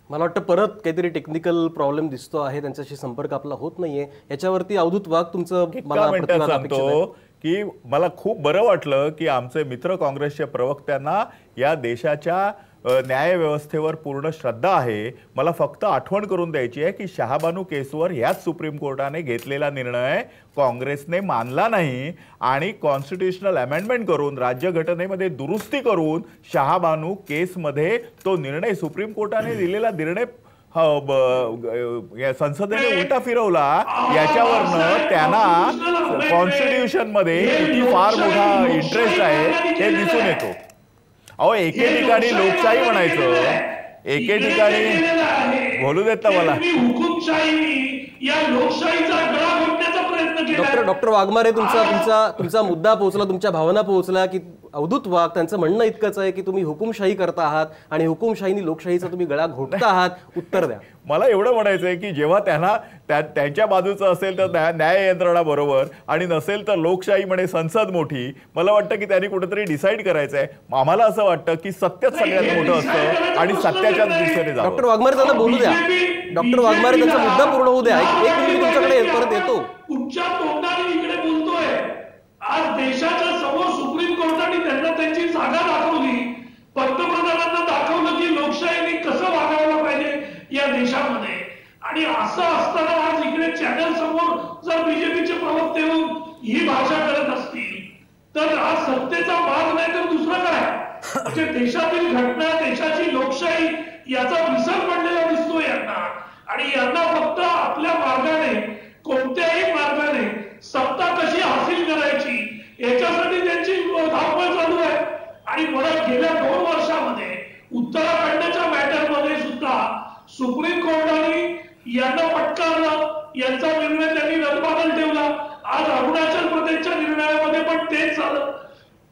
Speaker 1: मला वाटतं परत काहीतरी टेक्निकल प्रॉब्लेम दिसतो आहे, त्यांच्याशी संपर्क आपला होत नाहीये. याच्यावरती अवधूत वाघ तुमचं मला प्रतिवाद अपेक्षित आहे.
Speaker 4: की मला खूप बरं वाटलं की आमचे मित्र काँग्रेसच्या प्रवक्त्यांना या देशाच्या न्यायव्यवस्थेवर पूर्ण श्रद्धा आहे. मला फक्त आठवण करून द्यायची आहे की शहाबानू केसवर याच सुप्रीम कोर्टाने घेतलेला निर्णय काँग्रेसने मानला नाही आणि कॉन्स्टिट्यूशनल अमेंडमेंट करून राज्यघटनेमध्ये दुरुस्ती करून शहाबानू केसमध्ये तो निर्णय, सुप्रीम कोर्टाने दिलेला निर्णय संसदेने उलटा फिरवला. याच्यावरनं त्यांना कॉन्स्टिट्यूशन मध्ये किती फार मोठा इंटरेस्ट आहे हे दिसून येतो. अहो, एके ठिकाणी लोकशाही म्हणायचं, एके ठिकाणी बोलू देत ना मला.
Speaker 5: या लोकशाहीचा गळा घोटण्याचा प्रयत्न केला.
Speaker 1: डॉक्टर वाघमारे, तुमचा मुद्दा पोहोचला, तुमच्या भावना पोहोचला की अवधूत वाघ त्यांचं म्हणणं इतकंच आहे की तुम्ही हुकुमशाही करता आहात आणि हुकुमशाहीनी लोकशाहीचा तुम्ही गळा घोटता आहात. उत्तर द्या.
Speaker 4: मला एवढं म्हणायचं आहे की जेव्हा त्यांना त्यांच्या बाजूचं असेल तर न्याय यंत्रणा बरोबर आणि नसेल तर लोकशाही म्हणे संसद मोठी. मला वाटतं की त्यांनी कुठेतरी डिसाईड करायचं आहे. आम्हाला असं वाटतं की सत्यच सगळ्यात मोठं असतं आणि सत्याच्याच दिशेने जावं.
Speaker 1: डॉक्टर वाघमारे त्यांना बोलू द्या. डॉक्टर वाघमारे त्यांचा मुद्दा पूर्ण होऊ द्या. एक मिनिट तुमच्याकडे परत येतो.
Speaker 5: कुठच्या तोंडाने इकडे बोलतोय. आज देशाच्या समोर सुप्रीम कोर्टाने त्यांना त्यांची जागा दाखवली, पंतप्रधानांना दाखवलं की लोकशाहीने कसं वागायला पाहिजे या देशामध्ये. आणि असं असताना आज इकडे चॅनल समोर जर बीजेपीचे प्रवक्ते येऊन ही भाषा करत असतील तर आज सत्तेचा भाग नाही तर दुसरं काय. म्हणजे देशातील घटना, देशाची लोकशाही याचा विसर पडलेला दिसतो यांना. आणि यांना फक्त आपल्या मार्गाने, कोणत्याही मार्गाने सत्ता कशी हासिल करायची याच्यासाठी त्यांची धावपळ चालू आहे. आणि परत गेल्या 2 वर्षामध्ये उत्तराखंडच्या मॅटरमध्ये सुद्धा सुप्रीम कोर्टाने यांना फटकारलं. यांचा निर्णय त्यांनी रद्दबातल ठेवला. आज अरुणाचल प्रदेशच्या निर्णयामध्ये पण तेच झालं.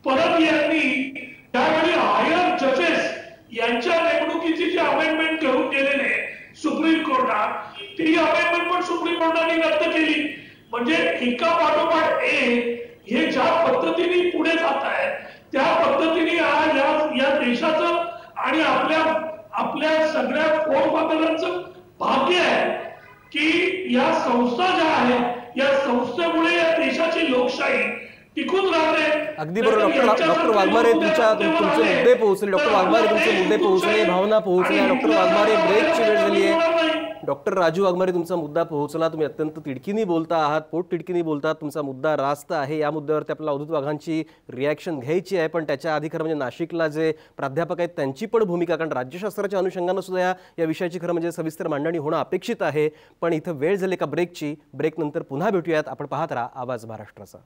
Speaker 5: परत यांनी त्यावेळी हायर जजेस यांच्या नेमणुकीची जी अमेंडमेंट घेऊन गेलेले सुप्रीम कोर्टात, ती अमेंडमेंट पण सुप्रीम कोर्टाने रद्द केली. म्हणजे एका पाठोपाठ एक हे ज्या पद्धतीने पुढे जात आहे त्या पद्धतीने या देशाचं आणि आपल्या सगळ्या पोरबंदरांचं भाग्य आहे की या संस्था ज्या आहेत या संस्थेमुळे या देशाची लोकशाही टिकून राहते.
Speaker 1: अगदी बरोबर. डॉक्टर वाघमारे तुमचे मुद्दे पोहोचले. डॉक्टर वाघमारे तुमचे मुद्दे पोहोचले, भावना पोहोचल्या. डॉक्टर वाघमारे ब्रेकची वेळ झाली आहे. डॉक्टर राजू वाघमारे तुमचा मुद्दा पोहोचला. तुम्ही अत्यंत तिडकीने बोलता आहात, पोट तिडकीने बोलतात. तुमचा मुद्दा रास्त आहे. या मुद्द्यावरती आपल्याला अवधूत वाघांची रिॲक्शन घ्यायची आहे. पण त्याच्या आधी खरं म्हणजे नाशिकला जे प्राध्यापक आहेत त्यांची पण भूमिका, कारण राज्यशास्त्राच्या अनुषंगानं सुद्धा या विषयाची खरं म्हणजे सविस्तर मांडणी होणं अपेक्षित आहे. पण इथं वेळ झाली का ब्रेकची. ब्रेक नंतर पुन्हा भेटूयात. आपण पाहत राहा आवाज महाराष्ट्राचा.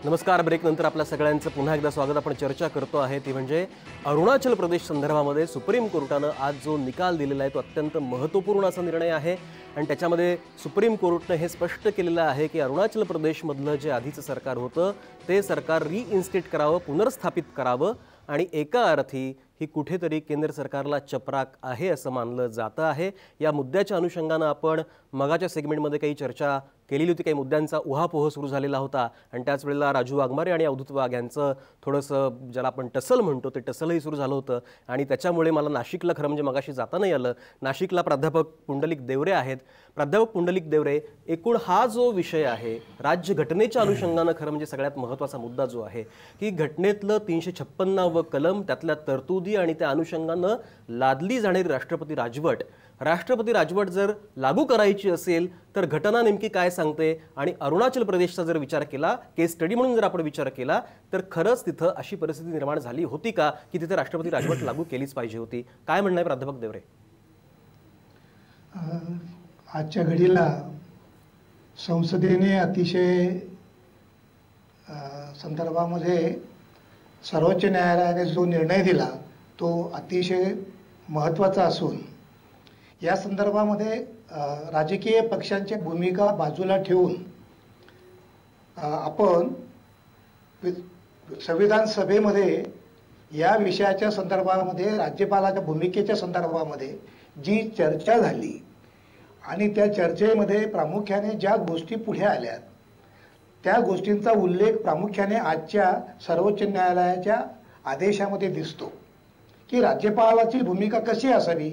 Speaker 1: नमस्कार. ब्रेक नंतर आपल्या सगळ्यांचं पुन्हा एकदा स्वागत. आपण चर्चा करतो आहे ती म्हणजे अरुणाचल प्रदेश संदर्भामध्ये सुप्रीम कोर्टानं आज जो निकाल दिलेला आहे तो अत्यंत महत्त्वपूर्ण असा निर्णय आहे. आणि त्याच्यामध्ये सुप्रीम कोर्टनं हे स्पष्ट केलेलं आहे की अरुणाचल प्रदेशमधलं जे आधीचं सरकार होतं ते सरकार रिइन्स्टेट करावं, पुनर्स्थापित करावं. आणि एका अर्थी ही कुठेतरी केंद्र सरकारला चपराक आहे असं मानलं जातं आहे. या मुद्द्याच्या अनुषंगानं आपण मगाच्या सेगमेंटमध्ये काही चर्चा केलेली होती. काही मुद्द्यांचा उहापोह सुरू झालेला होता आणि त्याच वेळेला राजू वाघमारे आणि अवधूत वाघ यांचं थोडंसं ज्याला आपण टसल म्हणतो ते टसलही सुरू झालं होतं. आणि त्याच्यामुळे मला नाशिकला खरं म्हणजे मगाशी जाता नाही आलं. नाशिकला प्राध्यापक पुंडलिक देवरे आहेत. प्राध्यापक पुंडलिक देवरे, एकूण हा जो विषय आहे राज्यघटनेच्या अनुषंगानं खरं म्हणजे सगळ्यात महत्त्वाचा मुद्दा जो आहे की घटनेतलं 356व कलम, त्यातल्या तरतुदी आणि त्या अनुषंगानं लादली जाणारी राष्ट्रपती राजवट जर लागू करायची असेल तर घटना नेमकी काय सांगते. आणि अरुणाचल प्रदेशचा जर विचार केला, केस स्टडी म्हणून जर आपण विचार केला तर खरंच तिथं अशी परिस्थिती निर्माण झाली होती का की तिथे राष्ट्रपती राजवट लागू केलीच पाहिजे होती. काय म्हणणं आहे प्राध्यापक देवरे?
Speaker 6: आजच्या घडीला संसदेने अतिशय संदर्भामध्ये सर्वोच्च न्यायालयाने जो निर्णय दिला तो अतिशय महत्त्वाचा असून या संदर्भामध्ये राजकीय पक्षांची भूमिका बाजूला ठेवून आपण संविधान सभेमध्ये या विषयाच्या संदर्भामध्ये राज्यपालाच्या भूमिकेच्या संदर्भामध्ये जी चर्चा झाली आणि त्या चर्चेमध्ये प्रामुख्याने ज्या गोष्टी पुढे आल्यात त्या गोष्टींचा उल्लेख प्रामुख्याने आजच्या सर्वोच्च न्यायालयाच्या आदेशामध्ये दिसतो की राज्यपालाची भूमिका कशी असावी,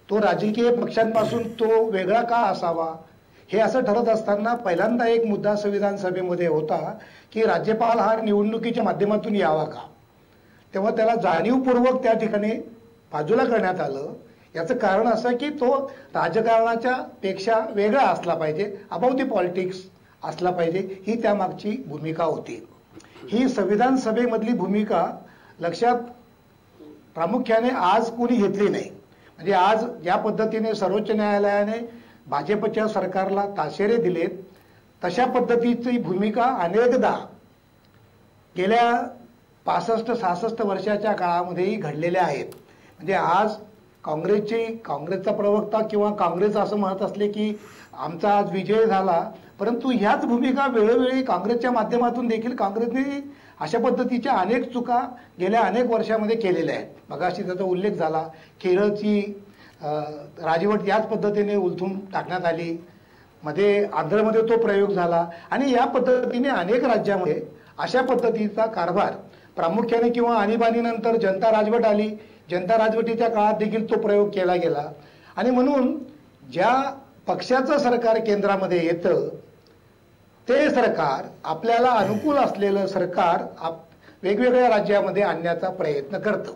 Speaker 6: तो राजकीय पक्षांपासून तो वेगळा का असावा. हे असं ठरत असताना पहिल्यांदा एक मुद्दा संविधान सभेमध्ये होता की राज्यपाल हा निवडणुकीच्या माध्यमातून यावा का. तेव्हा त्याला जाणीवपूर्वक त्या ठिकाणी बाजूला करण्यात आलं. याचं कारण असं की तो राजकारणाच्या पेक्षा वेगळा असला पाहिजे, अबाउट द पॉलिटिक्स असला पाहिजे, ही त्यामागची भूमिका होती. ही संविधान सभेमधली भूमिका लक्षात प्रामुख्याने आज कोणी घेतली नाही. म्हणजे आज ज्या पद्धतीने सर्वोच्च न्यायालयाने भाजपच्या सरकारला ताशेरे दिलेत तशा पद्धतीची भूमिका अनेकदा गेल्या 65-66 वर्षाच्या काळामध्येही घडलेल्या आहेत. म्हणजे आज काँग्रेसचा प्रवक्ता किंवा काँग्रेस असं म्हणत असले की आमचा आज विजय झाला, परंतु ह्याच भूमिका वेळोवेळी काँग्रेसच्या माध्यमातून देखील काँग्रेसने अशा पद्धतीच्या अनेक चुका गेल्या अनेक वर्षामध्ये केलेल्या आहेत. मगाशी त्याचा उल्लेख झाला, केरळची राजवट याच पद्धतीने उलथून टाकण्यात आली, मध्ये आंध्रमध्ये तो प्रयोग झाला आणि या पद्धतीने अनेक राज्यामध्ये अशा पद्धतीचा कारभार प्रामुख्याने किंवा आणीबाणीनंतर जनता राजवट आली, जनता राजवटीच्या काळात देखील तो प्रयोग केला गेला. आणि म्हणून ज्या पक्षाचं सरकार केंद्रामध्ये येतं ते सरकार आपल्याला अनुकूल असलेलं सरकार वेगवेगळ्या राज्यामध्ये आणण्याचा प्रयत्न करतं.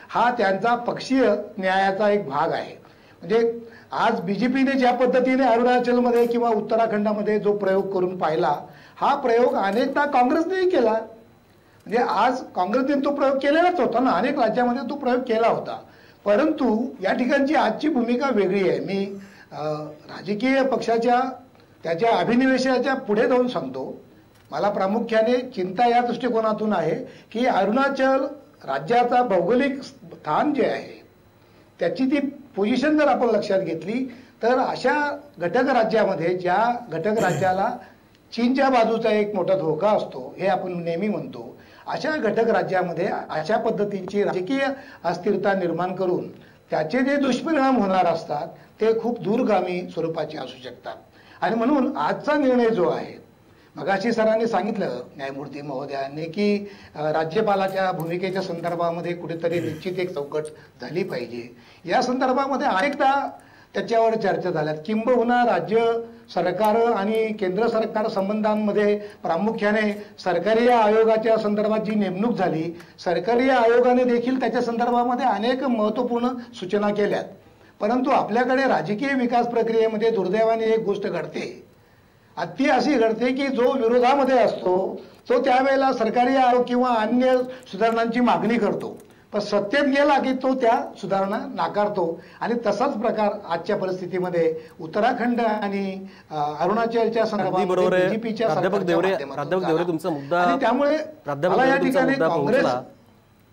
Speaker 6: हा त्यांचा पक्षीय न्यायाचा एक भाग आहे. म्हणजे आज बीजेपीने ज्या पद्धतीने अरुणाचलमध्ये किंवा उत्तराखंडामध्ये जो प्रयोग करून पाहिला, हा प्रयोग अनेकदा काँग्रेसनेही केला. म्हणजे आज काँग्रेसने तो प्रयोग केलेलाच होता ना, अनेक राज्यामध्ये तो प्रयोग केला होता. परंतु या ठिकाणची आजची भूमिका वेगळी आहे. मी राजकीय पक्षाच्या त्याच्या अभिनिवेशाच्या पुढे जाऊन सांगतो, मला प्रामुख्याने चिंता या दृष्टिकोनातून आहे की अरुणाचल राज्याचा भौगोलिक स्थान जे आहे त्याची ती पोझिशन जर आपण लक्षात घेतली तर अशा घटक राज्यामध्ये ज्या घटक राज्याला चीनच्या बाजूचा एक मोठा धोका असतो हे आपण नेहमी म्हणतो, अशा घटक राज्यामध्ये अशा पद्धतीची राजकीय अस्थिरता निर्माण करून त्याचे जे दुष्परिणाम होणार असतात ते खूप दूरगामी स्वरूपाचे असू शकतात. आणि म्हणून आजचा निर्णय जो आहे मगाशी सरांनी सांगितलं न्यायमूर्ती महोदयांनी की राज्यपालाच्या भूमिकेच्या संदर्भामध्ये कुठेतरी निश्चित एक चौकट झाली पाहिजे. या संदर्भामध्ये अनेकदा त्याच्यावर चर्चा झाल्यात. किंबहुना राज्य सरकार आणि केंद्र सरकार संबंधांमध्ये प्रामुख्याने सरकारी आयोगाच्या संदर्भात जी नेमणूक झाली, सरकारी आयोगाने देखील त्याच्या संदर्भामध्ये अनेक महत्त्वपूर्ण सूचना केल्यात. परंतु आपल्याकडे राजकीय विकास प्रक्रियेमध्ये दुर्दैवाने एक गोष्ट घडते, ती अशी घडते की जो विरोधामध्ये असतो तो त्यावेळेला सरकारी आयोग किंवा अन्य सुधारणांची मागणी करतो, पण सत्तेत गेला की तो त्या सुधारणा नाकारतो. आणि तसाच प्रकार आजच्या परिस्थितीमध्ये उत्तराखंड आणि अरुणाचलच्या संदर्भात बीजेपीच्या
Speaker 1: प्राध्यापक देवरे तुमचा मुद्दा,
Speaker 6: त्यामुळे
Speaker 1: प्राध्यापक या ठिकाणी काँग्रेस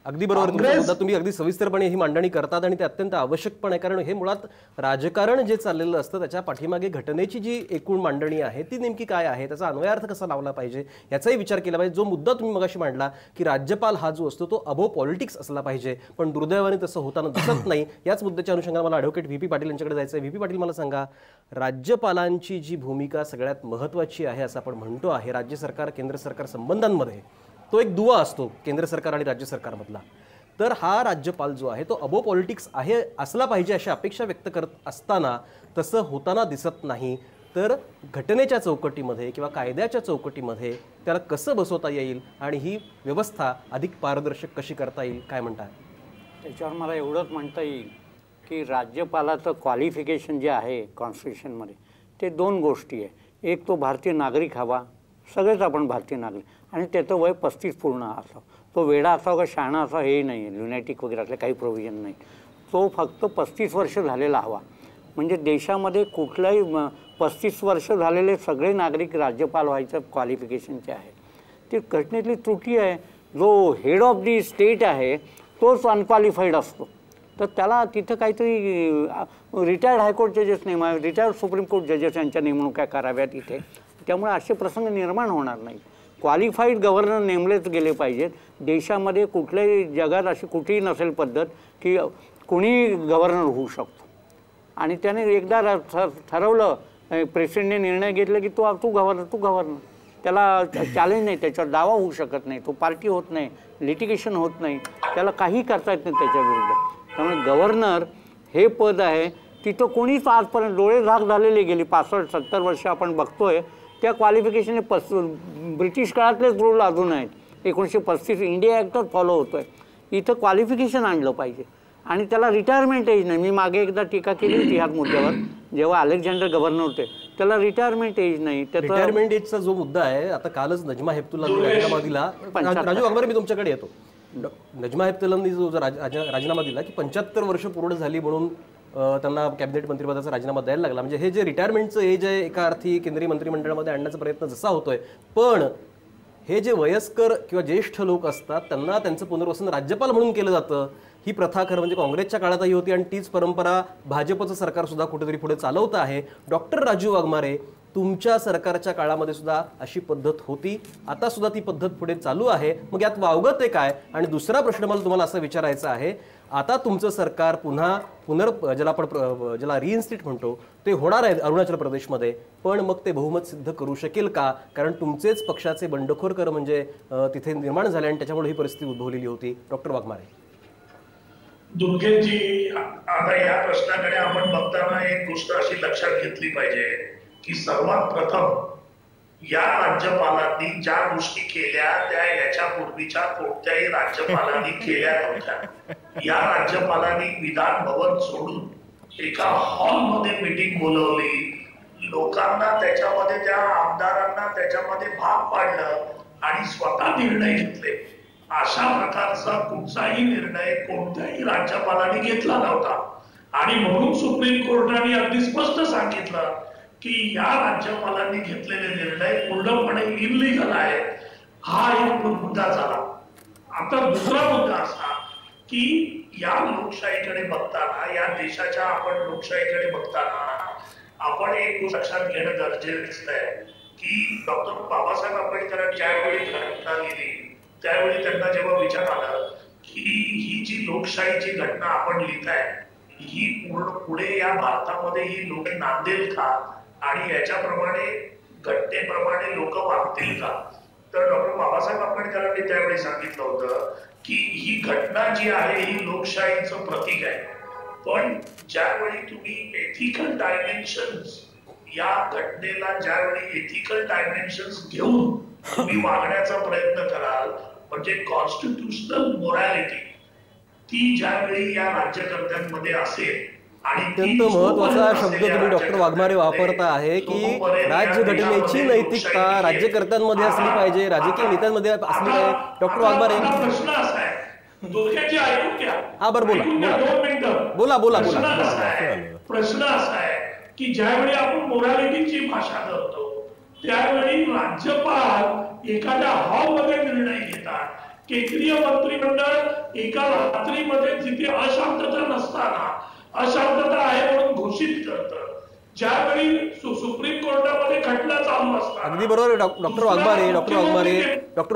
Speaker 1: अगदी बरोबर तुमचा मुद्दा, तुम्ही अगदी सविस्तरपणे ही मांडणी करतात आणि ते अत्यंत आवश्यक पण आहे. कारण हे मुळात राजकारण जे चाललेलं असतं त्याच्या पाठीमागे घटनेची जी एकूण मांडणी आहे ती नेमकी काय आहे, त्याचा अन्वयार्थ कसा लावला पाहिजे याचाही विचार केला पाहिजे. जो मुद्दा तुम्ही मगाशी मांडला की राज्यपाल हा जो असतो तो अबो पॉलिटिक्स असला पाहिजे, पण दुर्दैवाने तसं होताना दिसत नाही. याच मुद्द्याच्या अनुषंगाने मला ॲडव्होकेट व्ही पी पाटील यांच्याकडे जायचं आहे. व्ही पी पाटील, मला सांगा, राज्यपालांची जी भूमिका सगळ्यात महत्त्वाची आहे असं आपण म्हणतो आहे राज्य सरकार केंद्र सरकार संबंधांमध्ये, तो एक दुवा असतो केंद्र सरकार आणि राज्य सरकारमधला, तर हा राज्यपाल जो आहे तो अबो पॉलिटिक्स आहे असला पाहिजे अशी अपेक्षा व्यक्त करत असताना तसं होताना दिसत नाही. तर घटनेच्या चौकटीमध्ये किंवा कायद्याच्या चौकटीमध्ये त्याला कसं बसवता येईल आणि ही व्यवस्था अधिक पारदर्शक कशी करता येईल, काय म्हणतात?
Speaker 2: त्याच्यावर मला एवढंच म्हणता येईल की राज्यपालाचं क्वालिफिकेशन जे आहे कॉन्स्टिट्यूशनमध्ये ते दोन गोष्टी आहे. एक, तो भारतीय नागरिक हवा, सगळेच आपण भारतीय नागरिक, आणि त्याचं वय 35 पूर्ण असावं. तो वेडा असावा का शहाणा असावा हे नाही, ल्युनॅटिक वगैरे असले काही प्रोव्हिजन नाही. तो फक्त 35 वर्ष झालेला हवा. म्हणजे देशामध्ये कुठलाही 35 वर्ष झालेले सगळे नागरिक राज्यपाल व्हायचं क्वालिफिकेशनचे आहे. ती घटनेतली त्रुटी आहे. जो हेड ऑफ दी स्टेट आहे तोच अनक्वालिफाईड असतो, तर त्याला तिथं काहीतरी रिटायर्ड हायकोर्ट जजेस रिटायर्ड सुप्रीम कोर्ट जजेस यांच्या नेमणुका कराव्यात इथे. त्यामुळे असे प्रसंग निर्माण होणार नाही. क्वालिफाईड गव्हर्नर नेमलेच गेले पाहिजेत. देशामध्ये कुठल्याही जगात अशी कुठेही नसेल पद्धत की कोणी गव्हर्नर होऊ शकतो. आणि त्याने एकदा ठरवलं, प्रेसिडेंटने निर्णय घेतला की तू गव्हर्नर, त्याला चॅलेंज नाही, त्याच्यावर दावा होऊ शकत नाही, तो पार्टी होत नाही, लिटिगेशन होत नाही, त्याला काही करता येत नाही त्याच्याविरुद्ध. त्यामुळे गव्हर्नर हे पद आहे, तिथं कोणीच आजपर्यंत डोळे झाक झालेले गेली 65-70 वर्ष आपण बघतोय. त्या क्वालिफिकेशनने ब्रिटिश काळातलेच रूल अजून आहेत. 1935 इंडिया ॲक्टच फॉलो होतो आहे. इथं क्वालिफिकेशन आणलं पाहिजे आणि त्याला रिटायरमेंट एज नाही. मी मागे एकदा टीका केली होती ह्याच मुद्द्यावर, जेव्हा अलेक्झांडर गव्हर्नर होते त्याला रिटायरमेंट एज नाही.
Speaker 1: रिटायरमेंट एजचा जो मुद्दा आहे, आता कालच नजमा हेपतुल्लांनी राजीनामा दिला. राजू वाघमारे, मी तुमच्याकडे येतो. नजमा हेपतुल्लांनी जो राजीनामा दिला की 75 वर्ष पूर्ण झाली म्हणून त्यांना कॅबिनेट मंत्रिपदाचा राजीनामा द्यायला लागला. म्हणजे हे जे रिटायरमेंटचं एज आहे एका अर्थी केंद्रीय मंत्रिमंडळामध्ये आणण्याचा प्रयत्न जसा होतोय, पण हे जे वयस्कर किंवा ज्येष्ठ लोक असतात त्यांना त्यांचं पुनर्वसन राज्यपाल म्हणून केलं जातं. ही प्रथा खरं म्हणजे काँग्रेसच्या काळातही होती आणि तीच परंपरा भाजपचं सरकार सुद्धा कुठेतरी पुढे चालवतं आहे. डॉक्टर राजू वाघमारे, तुमच्या सरकारच्या काळामध्ये सुद्धा अशी पद्धत होती, आता सुद्धा ती पद्धत पुढे चालू आहे. मग यात वावगं ते काय? आणि दुसरा प्रश्न मला तुम्हाला असं विचारायचा आहे, आता तुमचं सरकार पुन्हा ज्याला रिइन्स्टिट म्हणतो ते होणार आहे अरुणाचल प्रदेशमध्ये, पण मग ते बहुमत सिद्ध करू शकेल का? कारण तुमचेच पक्षाचे बंडखोरकर म्हणजे तिथे निर्माण झाले आणि त्याच्यामुळे ही परिस्थिती उद्भवलेली होती. डॉक्टर वाघमारे.
Speaker 5: दुर्गेशजी, आता या प्रश्नाकडे आपण बघताना एक गोष्ट अशी लक्षात घेतली पाहिजे की सर्वात प्रथम या राज्यपालांनी ज्या गोष्टी केल्या त्या याच्या पूर्वीच्या कोणत्याही राज्यपालांनी केल्या नव्हत्या. या राज्यपालांनी विधान भवन सोडून एका हॉलमध्ये मीटिंग बोलवली, लोकांना त्याच्यामध्ये, त्या आमदारांना त्याच्यामध्ये भाग पाडलं आणि स्वतः निर्णय घेतले. अशा प्रकारचा कुठचाही निर्णय कोणत्याही राज्यपालांनी घेतला नव्हता. आणि म्हणून सुप्रीम कोर्टाने अगदी स्पष्ट सांगितलं की या राज्यपालांनी घेतलेले निर्णय पूर्णपणे इलिगल आहे. हा एक मुद्दा झाला. आता दुसरा मुद्दा असा की या लोकशाहीकडे बघताना, या देशाच्या आपण लोकशाहीकडे बघताना आपण एक गोष्ट लक्षात घेणं गरजेचं आहे की डॉक्टर बाबासाहेब आंबेडकरांनी ज्यावेळी घटना लिहिली त्यावेळी त्यांना जेव्हा विचार आला की ही जी लोकशाहीची घटना आपण लिहिताय ही पुढे या भारतामध्ये ही लोक नांदेल का आणि याच्याप्रमाणे घटनेप्रमाणे लोक वागतील का? तर डॉक्टर बाबासाहेब आंबेडकरांनी त्यावेळी सांगितलं होतं की ही घटना जी आहे ही लोकशाहीचं प्रतीक आहे, पण ज्यावेळी तुम्ही एथिकल डायमेन्शन्स या घटनेला ज्यावेळी एथिकल डायमेन्शन्स घेऊन तुम्ही वागण्याचा प्रयत्न कराल, म्हणजे कॉन्स्टिट्यूशनल मोरॅलिटी ती ज्यावेळी या राज्यकर्त्यांमध्ये असेल आणि
Speaker 1: अत्यंत महत्वाचा शब्द तुम्ही डॉक्टर वाघमारे वापरता आहे की राज्यघटनेची नैतिकता राज्यकर्त्यांमध्ये असली पाहिजे, राजकीय नेत्यांमध्ये असली पाहिजे. डॉक्टर वाघमारे
Speaker 5: प्रश्न असा आहे, दोघांची ऐकून घ्या.
Speaker 1: हा बरं बोला
Speaker 5: ऐकून घ्या, 2 मिनिटं.
Speaker 1: बोला बोला
Speaker 5: प्रश्न
Speaker 1: बोला
Speaker 5: असा आहे की ज्यावेळी आपण मोरॅलिटीची भाषा करतो त्यावेळी राज्यपाल एखाद्या हॉलमध्ये निर्णय घेतात, केंद्रीय मंत्रिमंडळ एका रात्रीमध्ये जिथे अशांतता नसताना अशांतता आहे म्हणून घोषित करतं. ज्यावेळी सुप्रीम कोर्टामध्ये खटला चालू असतात.
Speaker 1: अगदी बरोबर. डॉक्टर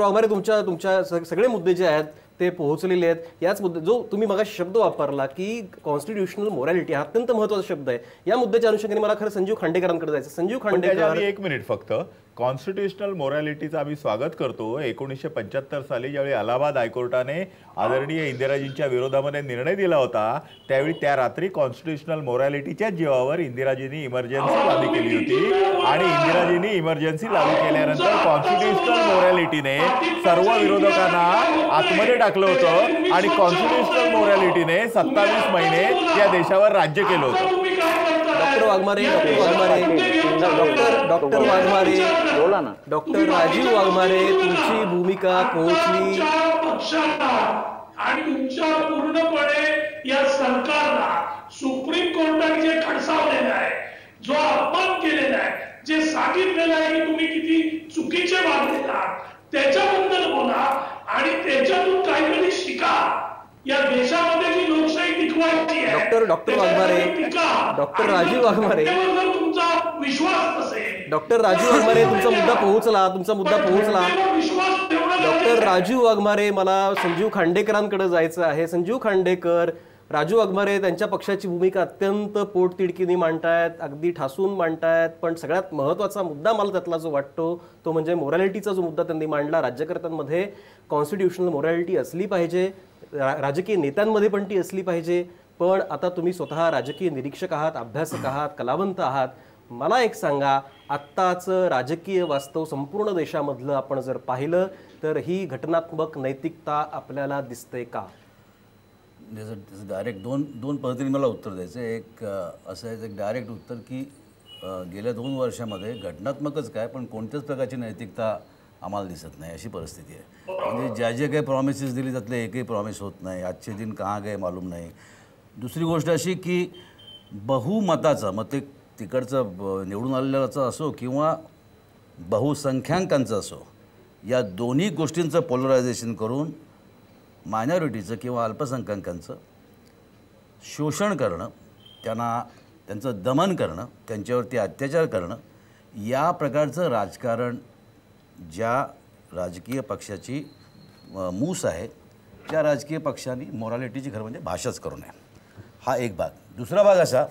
Speaker 1: वाघमारे तुमच्या सगळे मुद्दे जे आहेत ते पोहोचलेले आहेत. याच मुद्दे जो तुम्ही मगाशी शब्द वापरला की कॉन्स्टिट्यूशनल मोरॅलिटी हा अत्यंत महत्वाचा शब्द आहे. या मुद्द्याच्या अनुषंगाने मला खरं संजीव खांडेकरांकडे जायचं. संजीव खांडेकर,
Speaker 4: 1 मिनिट फक्त. कॉन्स्टिट्यूशनल मोरॅलिटीचं आम्ही स्वागत करतो. 1975 साली ज्यावेळी अलाहाबाद हायकोर्टाने आदरणीय इंदिराजींच्या विरोधामध्ये निर्णय दिला होता त्यावेळी त्या रात्री कॉन्स्टिट्यूशनल मोरॅलिटीच्या जीवावर इंदिराजींनी इमर्जन्सी लागू केली होती आणि इंदिराजींनी इमर्जन्सी लागू केल्यानंतर कॉन्स्टिट्यूशनल मोरॅलिटीने सर्व विरोधकांना आतमध्ये टाकलं होतं आणि कॉन्स्टिट्यूशनल मोरॅलिटीने 27 महिने या देशावर राज्य केलं होतं.
Speaker 1: डॉक्टर वाघमारे
Speaker 2: बोला ना.
Speaker 1: डॉक्टर राजीव वाघमारे, तुमची भूमिका पोहोचली
Speaker 5: आणि तुमच्या पूर्णपणे या सरकारला सुप्रीम कोर्टाने जे खडसावलेलं आहे, जो अपमान केलेला आहे, जे सांगितलेलं आहे की तुम्ही किती चुकीचे वागलेला आहात त्याच्याबद्दल बोला आणि त्याच्यातून काहीतरी शिका. या देशामध्ये जी लोकशाही टिकवायची आहे
Speaker 1: डॉक्टर वाघमारे, डॉक्टर राजीव वाघमारे,
Speaker 5: तुमचा विश्वास नसेल.
Speaker 1: डॉक्टर राजीव वाघमारे तुमचा मुद्दा पोहोचला. डॉक्टर राजीव वाघमारे, मला संजीव खांडेकरांकडे जायचं आहे. संजीव खांडेकर, राजू वाघमारे त्यांच्या पक्षाची भूमिका अत्यंत पोटतिडकीने मांडतायत, अगदी ठासून मांडतायत, पण सगळ्यात महत्त्वाचा मुद्दा मला त्यातला जो वाटतो तो म्हणजे मोरॅलिटीचा जो मुद्दा त्यांनी मांडला. राज्यकर्त्यांमध्ये कॉन्स्टिट्यूशनल मोरॅलिटी असली पाहिजे, राजकीय नेत्यांमध्ये पण ती असली पाहिजे. पण आता तुम्ही स्वतः राजकीय निरीक्षक आहात, अभ्यासक आहात, कलावंत आहात. मला एक सांगा, आत्ताचं राजकीय वास्तव संपूर्ण देशामधलं आपण जर पाहिलं तर ही घटनात्मक नैतिकता आपल्याला दिसते का?
Speaker 3: डायरेक्ट दोन पद्धतीने मला उत्तर द्यायचं. एक असं आहे, एक डायरेक्ट उत्तर की गेल्या 2 वर्षामध्ये घटनात्मकच काय पण कोणत्याच प्रकारची नैतिकता आम्हाला दिसत नाही अशी परिस्थिती आहे. म्हणजे जे काही प्रॉमिसेस दिली त्यातले एकही प्रॉमिस होत नाही. आजचे दिन कहाँ गए मालूम नाही. दुसरी गोष्ट अशी की बहुमताचं मग ते तिकडचं निवडून आलेल्याचं असो किंवा बहुसंख्याकांचं असो, या दोन्ही गोष्टींचं पोलरायझेशन करून मायनॉरिटीचं किंवा अल्पसंख्याकांचं शोषण करणं, त्यांचं दमन करणं, त्यांच्यावरती अत्याचार करणं, या प्रकारचं राजकारण ज्या राजकीय पक्षाची मूस आहे त्या राजकीय पक्षांनी मोरॅलिटीची खरं म्हणजे भाषाच करू नये. हा एक भाग. दुसरा भाग असा,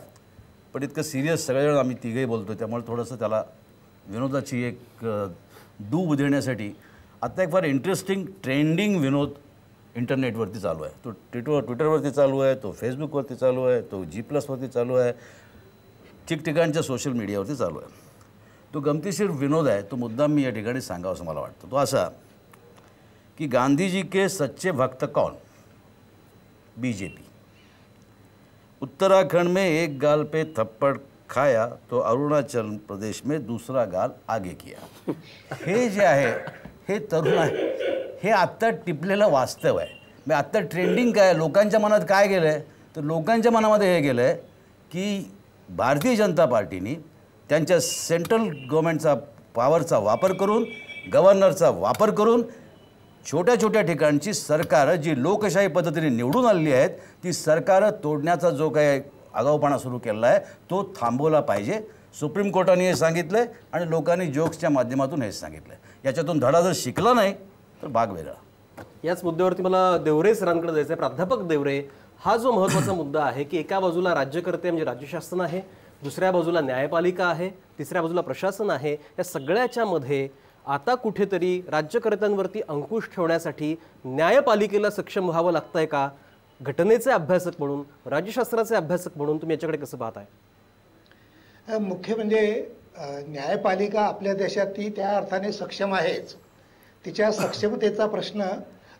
Speaker 3: पण इतकं सिरियस सगळेजण आम्ही तिघही बोलतो त्यामुळे थोडंसं त्याला विनोदाची एक डूब देण्यासाठी आता एक फार इंटरेस्टिंग ट्रेंडिंग विनोद इंटरनेटवरती चालू आहे. तो ट्विटरवरती चालू आहे, तो फेसबुकवरती चालू आहे, तो G+वरती चालू आहे, ठिकठिकाणच्या सोशल मीडियावरती चालू आहे. तो गमतीशीर विनोद आहे. तो मुद्दा मी या ठिकाणी सांगावा असं मला वाटतं. तो असा की गांधीजी के सच्चे भक्त कौन? बीजेपी. उत्तराखंड में एक गाल पे थप्पड़ खाया तो अरुणाचल प्रदेश में दूसरा गाल आगे किया. हे जे आहे हे तरुण आहे, हे आत्ता टिपलेलं वास्तव आहे. मग आत्ता ट्रेंडिंग काय, लोकांच्या मनात काय गेलं आहे तर लोकांच्या मनामध्ये हे गेलं आहे की भारतीय जनता पार्टीने त्यांच्या सेंट्रल गव्हर्नमेंटचा पॉवरचा वापर करून, गव्हर्नरचा वापर करून छोट्या छोट्या ठिकाणची सरकारं जी लोकशाही पद्धतीने निवडून आलेली आहेत ती सरकारं तोडण्याचा जो काही आगाऊपणा सुरू केलेला आहे तो थांबवला पाहिजे. सुप्रीम कोर्टाने हे सांगितलं आहे आणि लोकांनी जोक्सच्या माध्यमातून हेच सांगितलं आहे. याच्यातून धडा जर शिकला नाही तर भाग वेगळा.
Speaker 1: याच मुद्द्यावरती मला देवरे सरांकडे जायचं आहे. प्राध्यापक देवरे, हा जो महत्त्वाचा मुद्दा आहे की एका बाजूला राज्यकर्ते म्हणजे राज्य शासन आहे, दुसऱ्या बाजूला न्यायपालिका आहे, तिसऱ्या बाजूला प्रशासन आहे. या सगळ्याच्या मध्ये आता कुठेतरी राज्यकर्त्यांवरती अंकुश ठेवण्यासाठी न्यायपालिकेला सक्षम व्हावं लागतंय का? घटनेचे अभ्यासक म्हणून, राज्यशास्त्राचे अभ्यासक म्हणून तुम्ही याच्याकडे कसं पाहताय?
Speaker 6: मुख्य म्हणजे न्यायपालिका आपल्या देशात ती त्या अर्थाने सक्षम आहेच. तिच्या सक्षमतेचा प्रश्न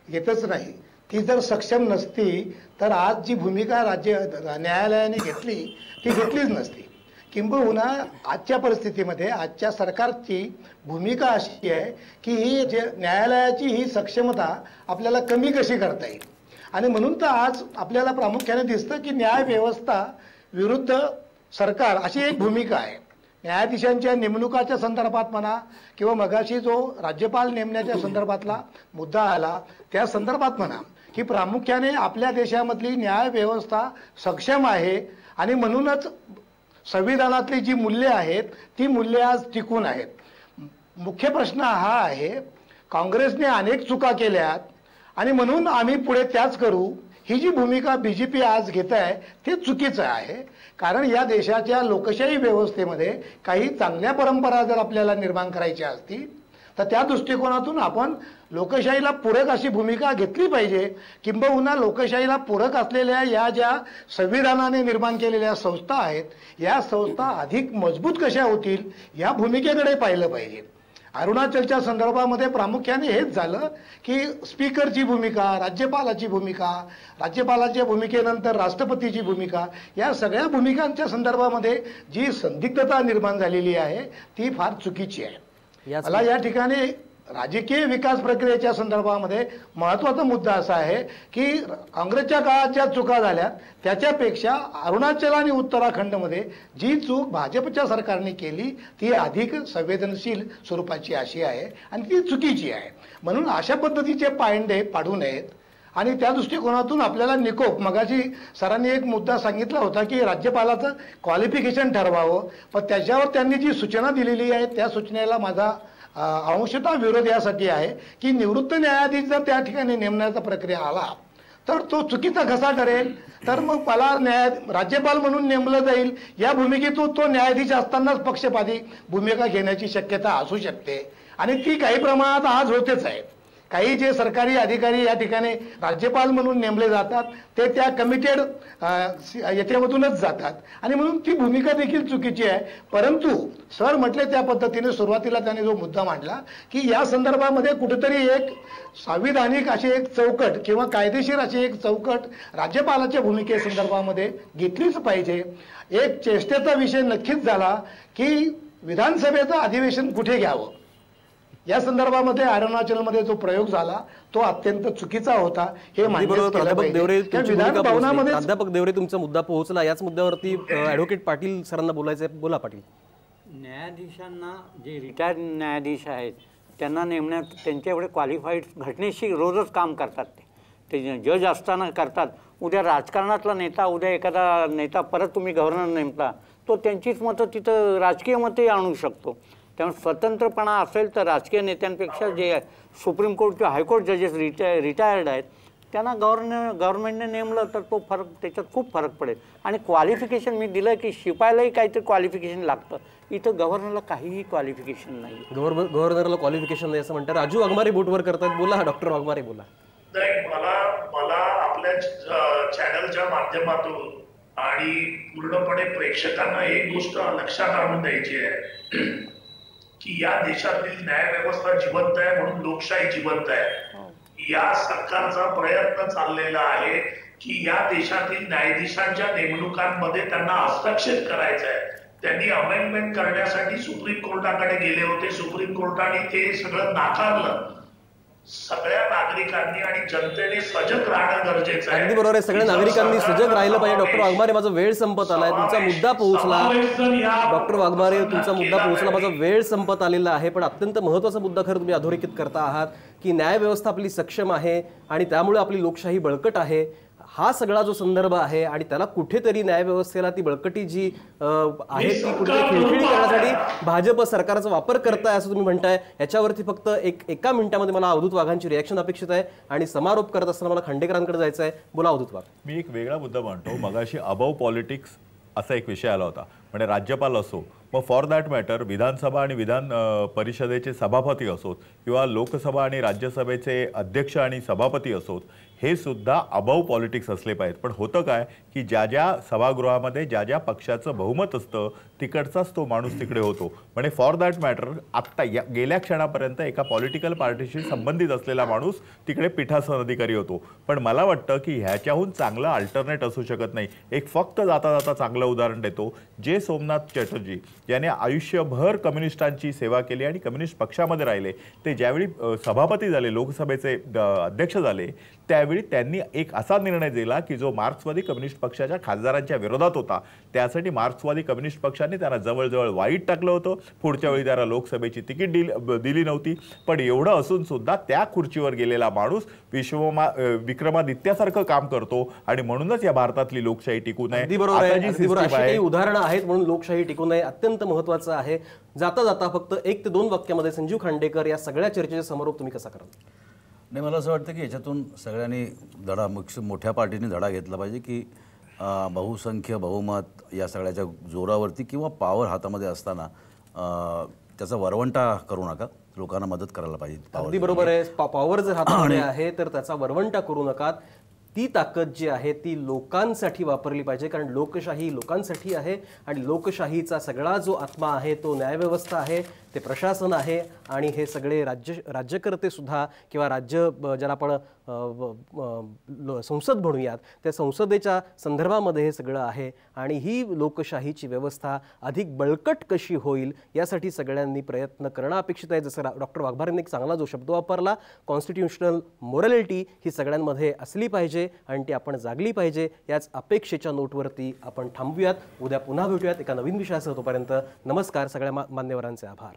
Speaker 6: येतच नाही. ती जर सक्षम नसती तर आज जी भूमिका न्यायालयाने घेतली ती घेतलीच नसती. किंबहुना आजच्या परिस्थितीमध्ये आजच्या सरकारची भूमिका अशी आहे की ही न्यायालयाची ही सक्षमता आपल्याला कमी कशी करता येईल. आणि म्हणून तर आज आपल्याला प्रामुख्याने दिसतं की न्यायव्यवस्था विरुद्ध सरकार अशी एक भूमिका आहे. न्यायाधीशांच्या नेमणुकाच्या संदर्भात म्हणा किंवा मगाशी जो राज्यपाल नेमण्याच्या संदर्भातला मुद्दा आला त्या संदर्भात म्हणा की प्रामुख्याने आपल्या देशामधली न्यायव्यवस्था सक्षम आहे आणि म्हणूनच संविधानातली जी मूल्ये आहेत ती मूल्ये आज टिकून आहेत. मुख्य प्रश्न हा आहे, काँग्रेसने अनेक चुका केल्यात आणि म्हणून आम्ही पुढे त्याच करू, ही जी भूमिका बीजेपी आज घेत आहे ते चुकीचं आहे. कारण या देशाच्या लोकशाही व्यवस्थेमध्ये काही चांगल्या परंपरा जर आपल्याला निर्माण करायच्या असतील तर त्या दृष्टिकोनातून आपण लोकशाहीला पूरक अशी भूमिका घेतली पाहिजे. किंबहुना लोकशाहीला पूरक असलेल्या या ज्या संविधानाने निर्माण केलेल्या संस्था आहेत या संस्था अधिक मजबूत कशा होतील या भूमिकेकडे पाहिलं पाहिजे. अरुणाचलच्या संदर्भामध्ये प्रामुख्याने हेच झालं की स्पीकरची भूमिका, राज्यपालाची भूमिका, राज्यपालाच्या भूमिकेनंतर राष्ट्रपतीची भूमिका, या सगळ्या भूमिकांच्या संदर्भामध्ये जी संदिग्धता निर्माण झालेली आहे ती फार चुकीची आहे. मला या ठिकाणी राजकीय विकास प्रक्रियेच्या संदर्भामध्ये महत्त्वाचा मुद्दा असा आहे की काँग्रेसच्या काळात ज्या चुका झाल्या त्याच्यापेक्षा अरुणाचल आणि उत्तराखंडमध्ये जी चूक भाजपच्या सरकारने केली ती अधिक संवेदनशील स्वरूपाची अशी आहे आणि ती चुकीची आहे. म्हणून अशा पद्धतीचे पायंडे पाडू नयेत आणि त्या दृष्टिकोनातून आपल्याला निकोप, मगाशी सरांनी एक मुद्दा सांगितला होता की राज्यपालाचं क्वालिफिकेशन ठरवावं, पण त्याच्यावर त्यांनी जी सूचना दिलेली आहे त्या सूचनेला माझा अंशतः विरोध यासाठी आहे की निवृत्त न्यायाधीश जर त्या ठिकाणी नेमण्याचा प्रक्रिया आला तर तो चुकीचा कसा ठरेल. तर मग मला राज्यपाल म्हणून नेमलं जाईल या भूमिकेतून तो न्यायाधीश असतानाच पक्षपाती भूमिका घेण्याची शक्यता असू शकते आणि ती काही प्रमाणात आज होतेच आहे. काही जे सरकारी अधिकारी या ठिकाणी राज्यपाल म्हणून नेमले जातात ते त्या कमिटेड याच्यामधूनच जातात आणि म्हणून ती भूमिका देखील चुकीची आहे. परंतु सर म्हटले त्या पद्धतीने सुरुवातीला त्याने जो मुद्दा मांडला की या संदर्भामध्ये कुठेतरी एक संविधानिक अशी एक चौकट किंवा कायदेशीर अशी एक चौकट राज्यपालाच्या भूमिकेसंदर्भामध्ये घेतलीच पाहिजे. एक चेष्टेचा विषय नक्कीच झाला की विधानसभेचं अधिवेशन कुठे घ्यावं या संदर्भामध्ये अरुणाचलमध्ये जो प्रयोग झाला तो अत्यंत चुकीचा होता. हे
Speaker 1: प्राध्यापक देवरे तुमचा मुद्दा पोहोचला. याच मुद्द्यावरती ॲडव्होकेट पाटील सरांना बोलायचंय. बोला पाटील.
Speaker 2: न्यायाधीशांना जे रिटायर्ड न्यायाधीश आहेत त्यांना नेमण्यात त्यांच्या एवढे क्वालिफाईड घटनेशी रोजच काम करतात. ते जज असताना करतात. उद्या राजकारणातला नेता, उद्या एखादा नेता परत तुम्ही गव्हर्नर नेमता तो त्यांचीच मतं तिथं राजकीय मतही आणू शकतो. त्यामुळे स्वतंत्रपणा असेल तर राजकीय नेत्यांपेक्षा जे सुप्रीम कोर्ट किंवा हायकोर्ट जजेस रिटायर्ड आहेत त्यांना गव्हर्नमेंटने नेमलं तर तो फरक, त्याच्यात खूप फरक पडेल. आणि क्वालिफिकेशन मी दिलं की शिपायलाही काहीतरी क्वालिफिकेशन लागतं, इथं गव्हर्नरला काहीही क्वालिफिकेशन नाही.
Speaker 1: गव्हर्नरला क्वालिफिकेशन नाही असं म्हणतात. राजू वाघमारे बोटवर करतात. बोला डॉक्टर वाघमारे बोला.
Speaker 5: मला आपल्या चॅनलच्या माध्यमातून आणि पूर्णपणे प्रेक्षकांना एक गोष्ट लक्षात आणून द्यायची आहे की या देशातील न्यायव्यवस्था जिवंत आहे म्हणून लोकशाही जिवंत आहे. या सरकारचा प्रयत्न चाललेला आहे की या देशातील न्यायाधीशांच्या नेमणुकांमध्ये त्यांना हस्तक्षेप करायचा आहे. त्यांनी अमेंडमेंट करण्यासाठी सुप्रीम कोर्टाकडे गेले होते. सुप्रीम कोर्टाने ते सगळं नाकारलं. सगळ्या नागरिकांनी आणि जनतेने सजग राहणं गरजेचं आहे.
Speaker 1: अगदी बरोबर आहे. सगळ्या नागरिकांनी सजग राहिलं पाहिजे. डॉक्टर वाघमारे माझा वेळ संपत आलाय. तुमचा मुद्दा पोहोचला. डॉक्टर वाघमारे तुमचा मुद्दा पोहोचला. माझा वेळ संपत आलेला आहे. पण अत्यंत महत्त्वाचा मुद्दा खरं तुम्ही अधोरेखित करता आहात की न्यायव्यवस्था आपली सक्षम आहे आणि त्यामुळे आपली लोकशाही बळकट आहे. हा सगळा जो संदर्भ आहे आणि त्याला कुठेतरी न्यायव्यवस्थेला ती बळकटी जी आहे ती कुठेतरी खिळखिळी करण्यासाठी भाजप सरकारचा वापर करताय असं तुम्ही म्हणताय. याच्यावरती फक्त एका मिनिटामध्ये मला अवधूत वाघांची रिॲक्शन अपेक्षित आहे आणि समारोप करत असताना मला खांडेकरांकडे जायचं आहे. बोला अवधूत वाघ.
Speaker 4: मी एक वेगळा मुद्दा मांडतो. मगाशी अबाव पॉलिटिक्स असा एक विषय आला होता. म्हणजे राज्यपाल असो, मग फॉर दॅट मॅटर विधानसभा आणि विधान परिषदेचे सभापती असोत किंवा लोकसभा आणि राज्यसभेचे अध्यक्ष आणि सभापती असोत, हे सुद्धा अबाव पॉलिटिक्स असले पाहिजेत. पण होतं काय की ज्या ज्या सभागृहामध्ये ज्या ज्या पक्षाचं बहुमत असतं तिकडचाच तो माणूस तिकडे होतो. म्हणजे फॉर दॅट मॅटर आत्ता गेल्या क्षणापर्यंत एका पॉलिटिकल पार्टीशी संबंधित असलेला माणूस तिकडे पीठासन अधिकारी होतो. पण मला वाटतं की ह्याच्याहून चांगलं अल्टरनेट असू शकत नाही. एक फक्त जाता जाता चांगलं उदाहरण देतो. जे सोमनाथ चॅटर्जी याने आयुष्यभर कम्युनिस्टांची सेवा केली आणि कम्युनिस्ट पक्षामध्ये राहिले, ते ज्यावेळी सभापती झाले, लोकसभेचे अध्यक्ष झाले, त्यावेळी त्यांनी एक असा निर्णय दिला की जो मार्क्सवादी कम्युनिस्ट पक्षाच्या खासदारांच्या विरोधात होता. त्यासाठी मार्क्सवादी कम्युनिस्ट पक्षाने त्यांना जवळजवळ वाईट टाकलं होतं. पुढच्या वेळी त्याला लोकसभेची तिकीट दिली नव्हती. पण एवढं असून सुद्धा त्या खुर्चीवर गेलेला माणूस विक्रमादित्यासारखं काम करतो आणि म्हणूनच या भारतातली लोकशाही टिकू नये.
Speaker 1: काही उदाहरणं आहेत म्हणून लोकशाही टिकू नये अत्यंत महत्त्वाचं आहे. जाता जाता फक्त 1 ते 2 वाक्यामध्ये संजीव खांडेकर या सगळ्या चर्चेचा समारोप तुम्ही कसा कराल?
Speaker 3: नाही, मला असं वाटतं की याच्यातून सगळ्यांनी मोठ्या पार्टीने धडा घेतला पाहिजे की बहुसंख्य बहुमत या सगळ्याच्या जोरावरती किंवा पॉवर हातामध्ये असताना त्याचा वरवंटा करू नका, लोकांना मदत करायला पाहिजे.
Speaker 1: अगदी बरोबर आहे. पॉवर जर हातामध्ये आहे तर त्याचा वरवंटा करू नका. ती ताकद जी आहे ती लोकांसाठी वापरली पाहिजे, कारण लोकशाही लोकांसाठी आहे आणि लोकशाहीचा सगळा जो आत्मा आहे तो न्यायव्यवस्था आहे, ते प्रशासन आहे आणि हे सगळे राज्यकर्ते सुद्धा किंवा राज्य ज्याला आपण संसद म्हणूयात त्या संसदेच्या संदर्भामध्ये हे सगळं आहे. आणि ही लोकशाहीची व्यवस्था अधिक बळकट कशी होईल यासाठी सगळ्यांनी प्रयत्न करणं अपेक्षित आहे. जसं डॉक्टर वाघमारेंनी एक चांगला जो शब्द वापरला, कॉन्स्टिट्यूशनल मोरॅलिटी ही सगळ्यांमध्ये असली पाहिजे आणि ती आपण जागली पाहिजे. याच अपेक्षेच्या नोटवरती आपण थांबूयात. उद्या पुन्हा भेटूयात एका नवीन विषयासह. तोपर्यंत नमस्कार. सगळ्या मान्यवरांचे आभार.